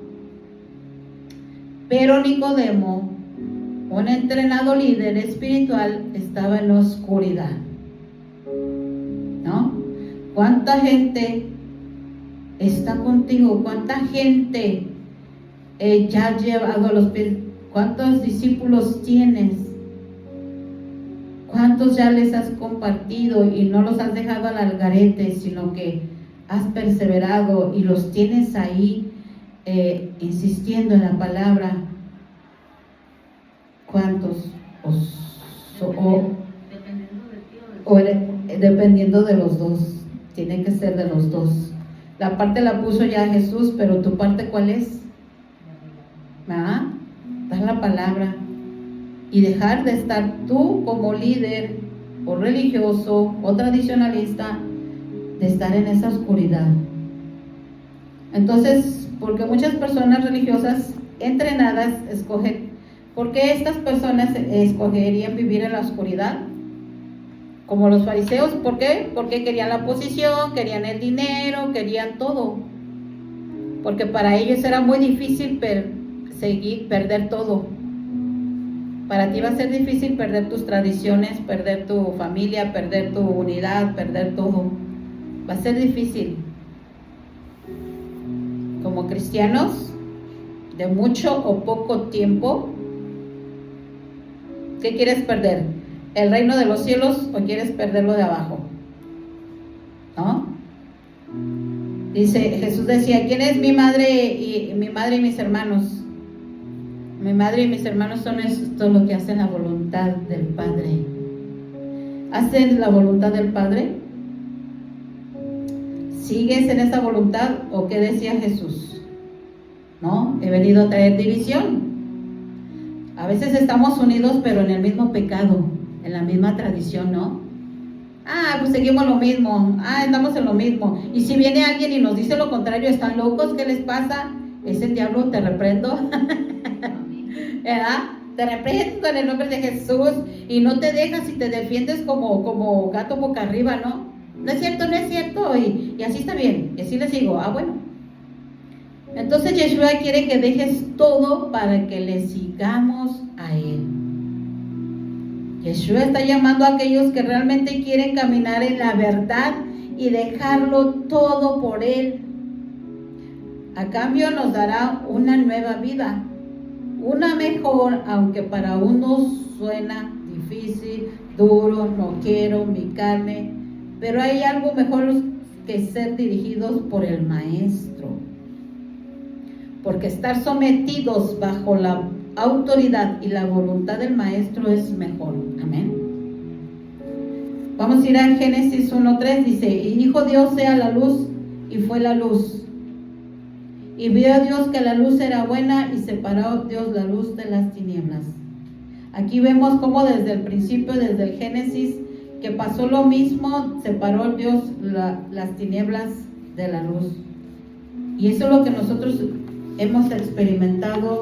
A: Pero Nicodemo, un entrenado líder espiritual, estaba en la oscuridad, ¿no? ¿Cuánta gente está contigo? ¿Cuánta gente ya has llevado a los pies? ¿Cuántos discípulos tienes? ¿Cuántos ya les has compartido y no los has dejado al algarete, sino que has perseverado y los tienes ahí insistiendo en la palabra? ¿Cuántos? Dependiendo de los dos. Tiene que ser de los dos. La parte la puso ya Jesús, pero tu parte, ¿cuál es? ¿Ah? Dar la palabra y dejar de estar tú como líder o religioso o tradicionalista, de estar en esa oscuridad. Entonces, porque muchas personas religiosas entrenadas escogen, ¿por qué estas personas escogerían vivir en la oscuridad? Como los fariseos. ¿Por qué? Porque querían la posición, querían el dinero, querían todo. Porque para ellos era muy difícil perder todo. Para ti va a ser difícil perder tus tradiciones, perder tu familia, perder tu unidad, perder todo. Va a ser difícil. Como cristianos, de mucho o poco tiempo, ¿qué quieres perder? ¿El reino de los cielos o quieres perderlo de abajo? ¿No? Dice, Jesús decía: ¿quién es mi madre y mis hermanos? Mi madre y mis hermanos son esto, lo que hacen la voluntad del Padre. ¿Haces la voluntad del Padre? ¿Sigues en esa voluntad o qué decía Jesús? No, he venido a traer división. A veces estamos unidos pero en el mismo pecado, en la misma tradición, ¿no? Pues seguimos lo mismo, andamos en lo mismo. Y si viene alguien y nos dice lo contrario, ¿están locos? ¿Qué les pasa? Es el diablo, te reprendo. ¿Verdad? Te reprendo en el nombre de Jesús. Y no te dejas y te defiendes como gato boca arriba, ¿no? No es cierto, no es cierto. Y así está bien, y así le sigo. Bueno. Entonces Yeshua quiere que dejes todo para que le sigamos a Él. Yeshua está llamando a aquellos que realmente quieren caminar en la verdad y dejarlo todo por Él. A cambio nos dará una nueva vida, una mejor, aunque para unos suena difícil, duro, no quiero, mi carne, pero hay algo mejor que ser dirigidos por el Maestro. Porque estar sometidos bajo la autoridad y la voluntad del Maestro es mejor. Amén. Vamos a ir a Génesis 1:3. Dice: y dijo Dios, sea la luz, y fue la luz. Y vio Dios que la luz era buena, y separó Dios la luz de las tinieblas. Aquí vemos cómo desde el principio, desde el Génesis, que pasó lo mismo, separó Dios las tinieblas de la luz. Y eso es lo que nosotros hemos experimentado,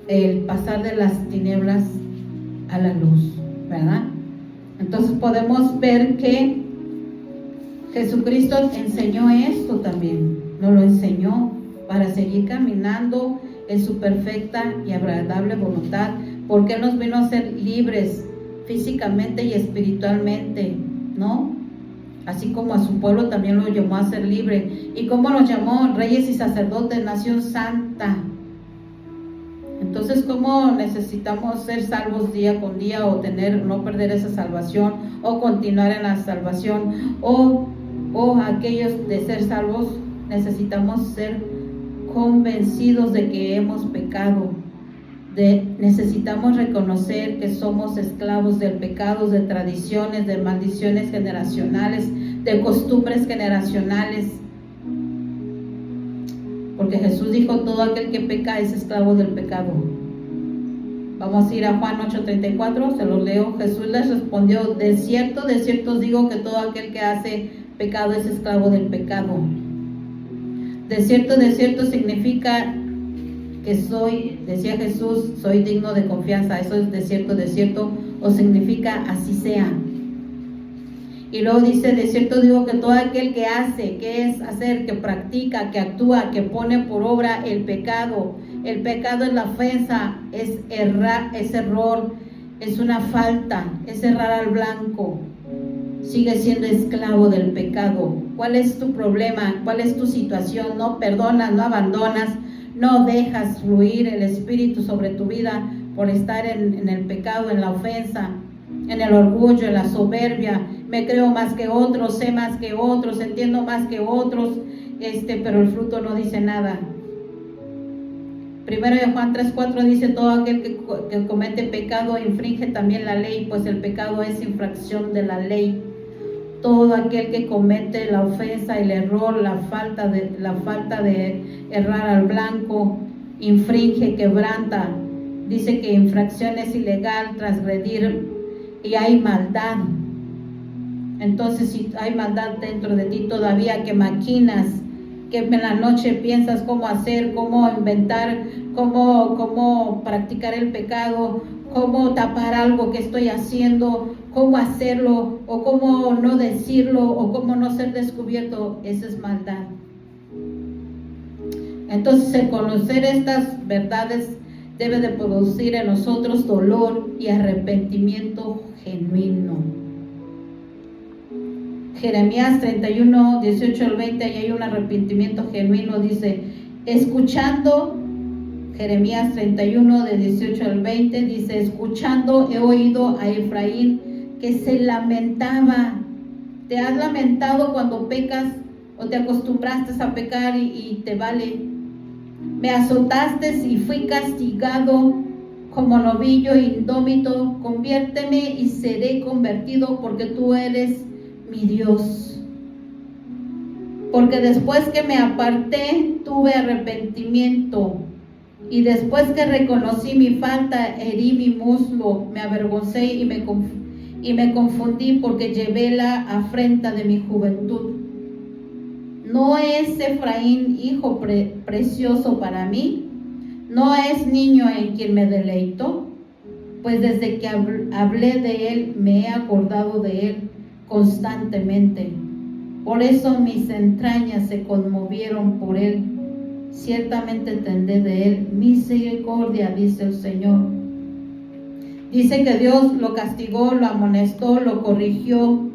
A: el pasar de las tinieblas a la luz, ¿verdad? Entonces podemos ver que Jesucristo enseñó esto también, nos lo enseñó para seguir caminando en su perfecta y agradable voluntad, porque Él nos vino a ser libres físicamente y espiritualmente, ¿no? Así como a su pueblo también lo llamó a ser libre. ¿Y cómo nos llamó? Reyes y sacerdotes, nación santa. Entonces, ¿cómo necesitamos ser salvos día con día, o no perder esa salvación, o continuar en la salvación, o aquellos de ser salvos necesitamos ser convencidos de que hemos pecado? Necesitamos reconocer que somos esclavos del pecado, de tradiciones, de maldiciones generacionales, de costumbres generacionales. Porque Jesús dijo: todo aquel que peca es esclavo del pecado. Vamos a ir a Juan 8:34, se los leo. Jesús les respondió: de cierto os digo que todo aquel que hace pecado es esclavo del pecado. De cierto significa que decía Jesús, soy digno de confianza. Eso es de cierto, o significa así sea. Y luego dice: de cierto digo que todo aquel que hace, que es hacer, que practica, que actúa, que pone por obra el pecado es la ofensa, es error, es una falta, es errar al blanco. Sigue siendo esclavo del pecado. ¿Cuál es tu problema? ¿Cuál es tu situación? No perdonas, no abandonas, no dejas fluir el Espíritu sobre tu vida por estar en el pecado, en la ofensa, en el orgullo, en la soberbia. Me creo más que otros, sé más que otros, entiendo más que otros, pero el fruto no dice nada. Primero de Juan 3:4 dice: todo aquel que comete pecado infringe también la ley, pues el pecado es infracción de la ley. Todo aquel que comete la ofensa, el error, la falta de errar al blanco, infringe, quebranta. Dice que infracción es ilegal, transgredir, y hay maldad. Entonces, si hay maldad dentro de ti todavía, que maquinas, que en la noche piensas cómo hacer, cómo inventar, cómo practicar el pecado, cómo tapar algo que estoy haciendo, cómo hacerlo, o cómo no decirlo, o cómo no ser descubierto, esa es maldad. Entonces, el conocer estas verdades debe de producir en nosotros dolor y arrepentimiento genuino. Jeremías 31, 18 al 20, ahí hay un arrepentimiento genuino. Dice: escuchando, Jeremías 31, de 18 al 20, dice: escuchando he oído a Efraín que se lamentaba. ¿Te has lamentado cuando pecas, o te acostumbraste a pecar y te vale? Me azotaste y fui castigado como novillo indómito, conviérteme y seré convertido, porque tú eres mi Dios. Porque después que me aparté, tuve arrepentimiento, y después que reconocí mi falta, herí mi muslo, me avergoncé y me confundí, porque llevé la afrenta de mi juventud. ¿No es Efraín hijo precioso para mí? ¿No es niño en quien me deleito? Pues desde que hablé de él, me he acordado de él constantemente. Por eso mis entrañas se conmovieron por él. Ciertamente tendré de él misericordia, dice el Señor. Dice que Dios lo castigó, lo amonestó, lo corrigió.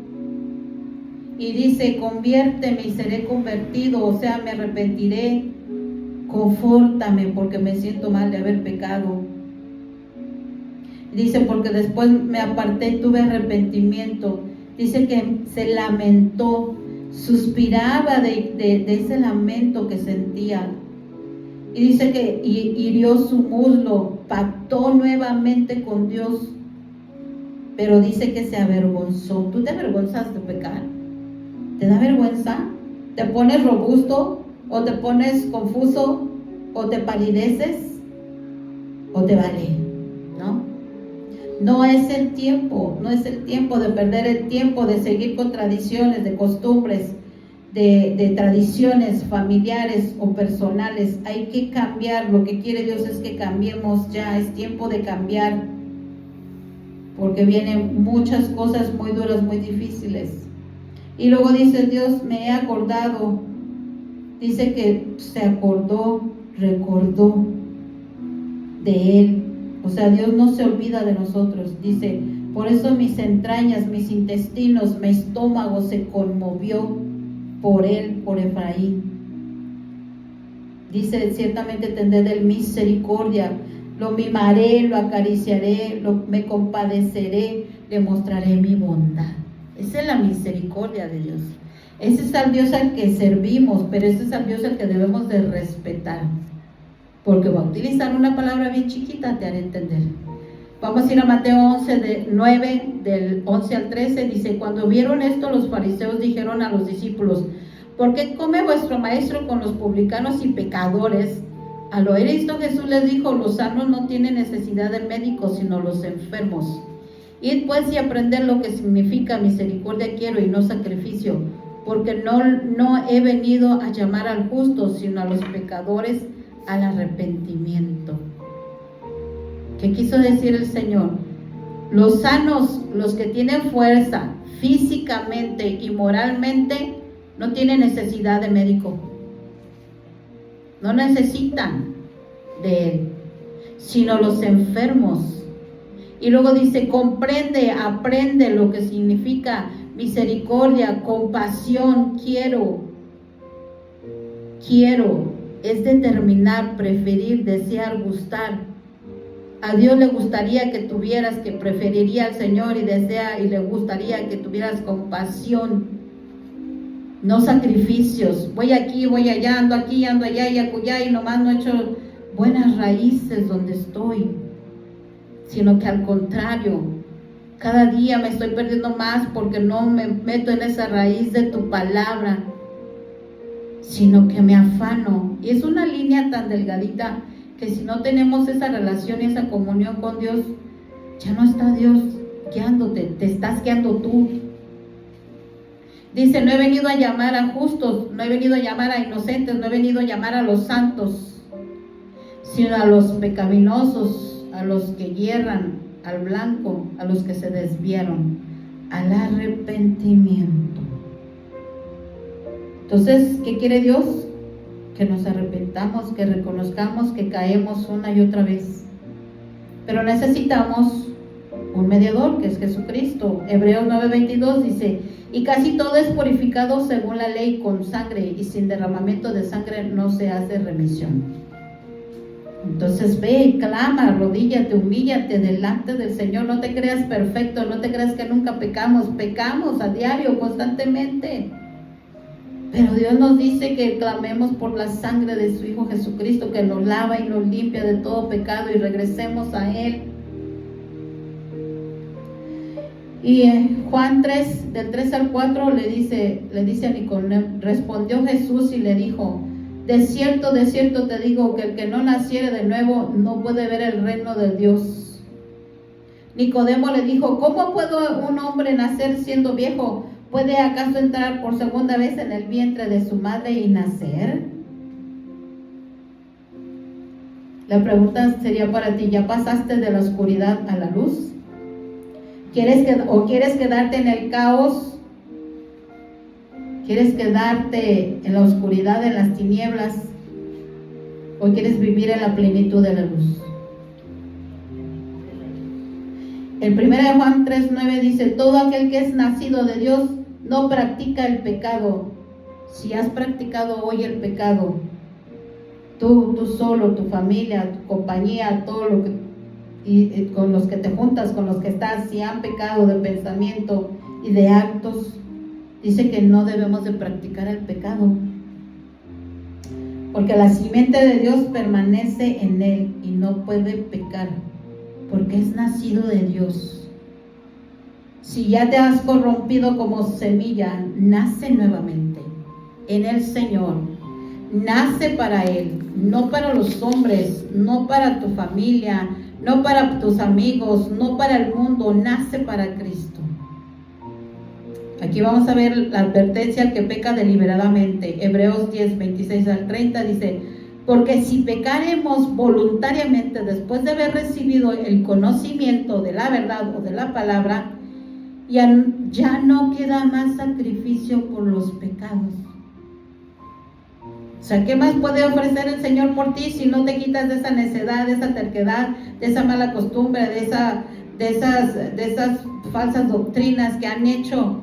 A: Y dice, conviérteme y seré convertido, o sea, me arrepentiré. Confórtame porque me siento mal de haber pecado. Dice, porque después me aparté, tuve arrepentimiento. Dice que se lamentó, suspiraba de ese lamento que sentía. Y dice que hirió su muslo, pactó nuevamente con Dios. Pero dice que se avergonzó. ¿Tú te avergonzas de pecar? ¿Te da vergüenza? ¿Te pones robusto? ¿O te pones confuso? ¿O te palideces? ¿O te vale? ¿No? No es el tiempo de perder el tiempo, de seguir con tradiciones, de costumbres, de tradiciones familiares o personales. Hay que cambiar. Lo que quiere Dios es que cambiemos ya. Es tiempo de cambiar, porque vienen muchas cosas muy duras, muy difíciles. Y luego dice Dios, me he acordado. Dice que se acordó, recordó de él. O sea, Dios no se olvida de nosotros. Dice, por eso mis entrañas, mis intestinos, mi estómago se conmovió por él, por Efraín. Dice, ciertamente tendré de él misericordia. Lo mimaré, lo acariciaré, me compadeceré, le mostraré mi bondad. Esa es la misericordia de Dios. Ese es al Dios al que servimos, pero ese es al Dios al que debemos de respetar. Porque va a utilizar una palabra bien chiquita, te haré entender. Vamos a ir a Mateo 9, del 11 al 13. Dice, cuando vieron esto, los fariseos dijeron a los discípulos, ¿por qué come vuestro maestro con los publicanos y pecadores? Al oír esto, Jesús les dijo, los sanos no tienen necesidad de médicos, sino los enfermos. Id pues y aprended lo que significa misericordia quiero y no sacrificio, porque no he venido a llamar al justo, sino a los pecadores al arrepentimiento. ¿Qué quiso decir el Señor? Los sanos, los que tienen fuerza físicamente y moralmente, no tienen necesidad de médico. No necesitan de él, sino los enfermos. Y luego dice, comprende, aprende lo que significa misericordia, compasión, quiero. Es determinar, preferir, desear, gustar. A Dios le gustaría que tuvieras, que preferiría al Señor y desea y le gustaría que tuvieras compasión, no sacrificios. Voy aquí, voy allá, ando aquí, ando allá y acullá y nomás no he hecho buenas raíces donde estoy, sino que al contrario, cada día me estoy perdiendo más porque no me meto en esa raíz de tu palabra, sino que me afano. Y es una línea tan delgadita que si no tenemos esa relación y esa comunión con Dios, ya no está Dios guiándote, te estás guiando tú. Dice, no he venido a llamar a justos, no he venido a llamar a inocentes, no he venido a llamar a los santos, sino a los pecaminosos, a los que hierran, al blanco, a los que se desviaron, al arrepentimiento. Entonces, ¿qué quiere Dios? Que nos arrepentamos, que reconozcamos que caemos una y otra vez. Pero necesitamos un mediador, que es Jesucristo. Hebreos 9:22 dice, y casi todo es purificado según la ley con sangre, y sin derramamiento de sangre no se hace remisión. Entonces ve, clama, arrodíllate, humíllate delante del Señor. No te creas perfecto, no te creas que nunca pecamos a diario, constantemente. Pero Dios nos dice que clamemos por la sangre de su Hijo Jesucristo, que nos lava y nos limpia de todo pecado y regresemos a Él. Y en Juan 3, del 3 al 4, le dice a Nicodemo, respondió Jesús y le dijo, de cierto te digo que el que no naciere de nuevo no puede ver el reino de Dios. Nicodemo le dijo, ¿cómo puede un hombre nacer siendo viejo? ¿Puede acaso entrar por segunda vez en el vientre de su madre y nacer? La pregunta sería para ti, ¿ya pasaste de la oscuridad a la luz? ¿Quieres quedarte en el caos? ¿Quieres quedarte en la oscuridad, en las tinieblas? ¿O quieres vivir en la plenitud de la luz? En 1 Juan 3:9 dice, todo aquel que es nacido de Dios no practica el pecado. Si has practicado hoy el pecado, tú solo, tu familia, tu compañía, todo lo que, y con los que te juntas, con los que estás, si han pecado de pensamiento y de actos, dice que no debemos de practicar el pecado, porque la simiente de Dios permanece en él y no puede pecar, porque es nacido de Dios. Si ya te has corrompido como semilla, nace nuevamente en el Señor. Nace para Él, no para los hombres, no para tu familia, no para tus amigos, no para el mundo, nace para Cristo. Aquí vamos a ver la advertencia al que peca deliberadamente. Hebreos 10, 26 al 30 dice, porque si pecaremos voluntariamente después de haber recibido el conocimiento de la verdad o de la palabra, ya no queda más sacrificio por los pecados. O sea, ¿qué más puede ofrecer el Señor por ti si no te quitas de esa necedad, de esa terquedad, de esa mala costumbre, de esas falsas doctrinas que han hecho?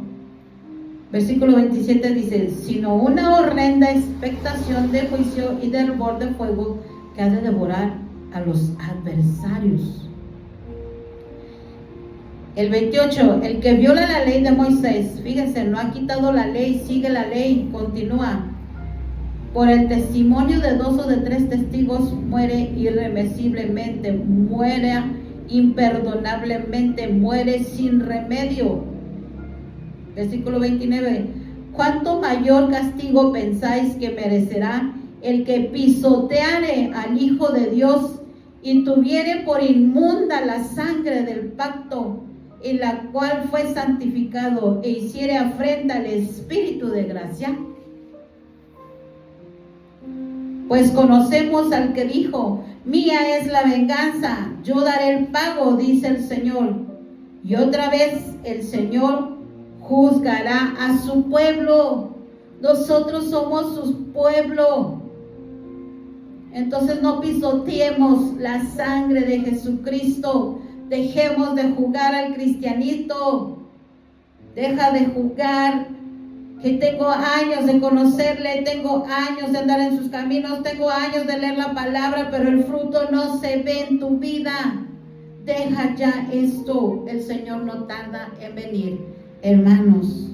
A: Versículo 27 dice, sino una horrenda expectación de juicio y de hervor de fuego que ha de devorar a los adversarios. El 28, el que viola la ley de Moisés, fíjense, no ha quitado la ley, sigue la ley, continúa. Por el testimonio de 2 o de 3 testigos muere irremisiblemente, muere imperdonablemente, muere sin remedio. Versículo 29, ¿cuánto mayor castigo pensáis que merecerá el que pisoteare al Hijo de Dios y tuviere por inmunda la sangre del pacto en la cual fue santificado e hiciere afrenta al Espíritu de gracia? Pues conocemos al que dijo, mía es la venganza, yo daré el pago, dice el Señor. Y otra vez el Señor juzgará a su pueblo. Nosotros somos su pueblo. Entonces no pisoteemos la sangre de Jesucristo. Dejemos de jugar al cristianito. Deja de jugar. Que tengo años de conocerle, tengo años de andar en sus caminos, tengo años de leer la palabra, pero el fruto no se ve en tu vida. Deja ya esto. El Señor no tarda en venir, hermanos.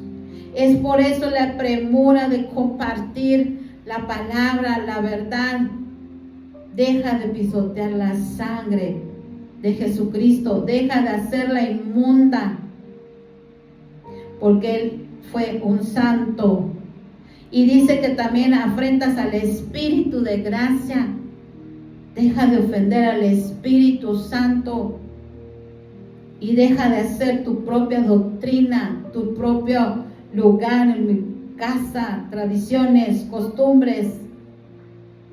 A: Es por eso la premura de compartir la palabra, la verdad. Deja de pisotear la sangre de Jesucristo, deja de hacerla inmunda, porque Él fue un santo. Y dice que también afrentas al Espíritu de gracia. Deja de ofender al Espíritu Santo y deja de hacer tu propia doctrina, tu propio lugar en mi casa, tradiciones, costumbres.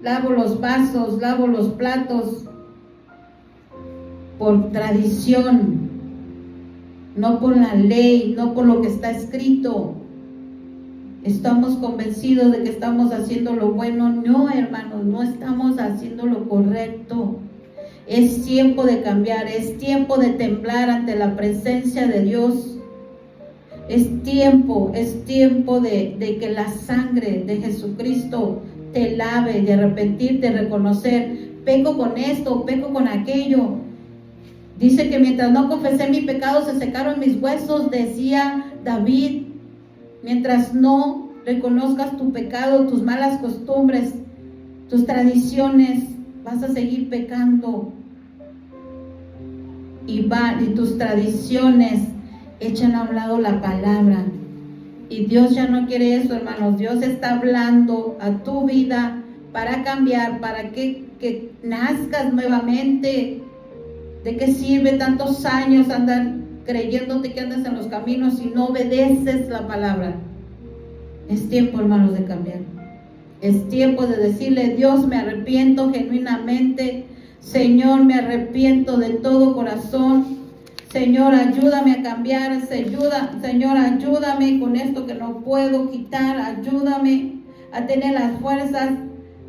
A: Lavo los vasos, lavo los platos por tradición, no por la ley, no por lo que está escrito. Estamos convencidos de que estamos haciendo lo bueno. No, hermanos, no estamos haciendo lo correcto. Es tiempo de cambiar, es tiempo de temblar ante la presencia de Dios. Es tiempo de que la sangre de Jesucristo te lave, de arrepentirte, de reconocer, peco con esto, peco con aquello. Dice que mientras no confesé mi pecado se secaron mis huesos, decía David. Mientras no reconozcas tu pecado, tus malas costumbres, tus tradiciones, vas a seguir pecando. Y tus tradiciones echan a un lado la palabra. Y Dios ya no quiere eso, hermanos. Dios está hablando a tu vida para cambiar, para que nazcas nuevamente. ¿De qué sirve tantos años andar creyéndote que andas en los caminos y no obedeces la palabra? Es tiempo, hermanos, de cambiar. Es tiempo de decirle: Dios, me arrepiento genuinamente. Señor, me arrepiento de todo corazón. Señor, ayúdame a cambiar. Señor, ayúdame con esto que no puedo quitar. Ayúdame a tener las fuerzas,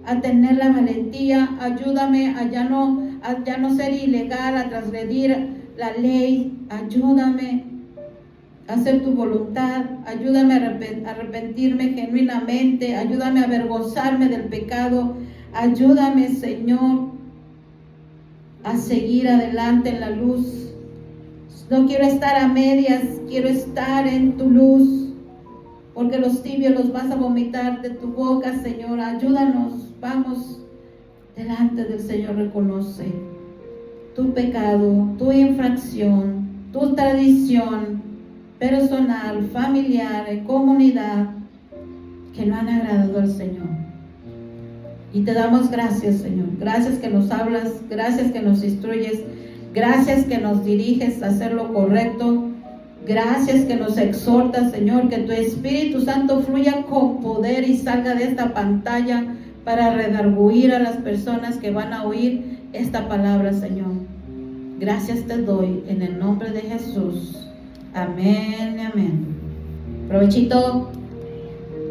A: a tener la valentía. Ayúdame a ya no ser ilegal, a transgredir la ley. Ayúdame a hacer tu voluntad. Ayúdame a arrepentirme genuinamente. Ayúdame a avergonzarme del pecado. Ayúdame, Señor, a seguir adelante en la luz. No quiero estar a medias, quiero estar en tu luz, porque los tibios los vas a vomitar de tu boca, Señor. Ayúdanos, vamos delante del Señor. Reconoce tu pecado, tu infracción, tu tradición personal, familiar, en comunidad, que no han agradado al Señor. Y te damos gracias, Señor. Gracias que nos hablas, gracias que nos instruyes, gracias que nos diriges a hacer lo correcto. Gracias que nos exhortas, Señor, que tu Espíritu Santo fluya con poder y salga de esta pantalla para redarguir a las personas que van a oír esta palabra, Señor. Gracias te doy en el nombre de Jesús. Amén, amén. Provechito.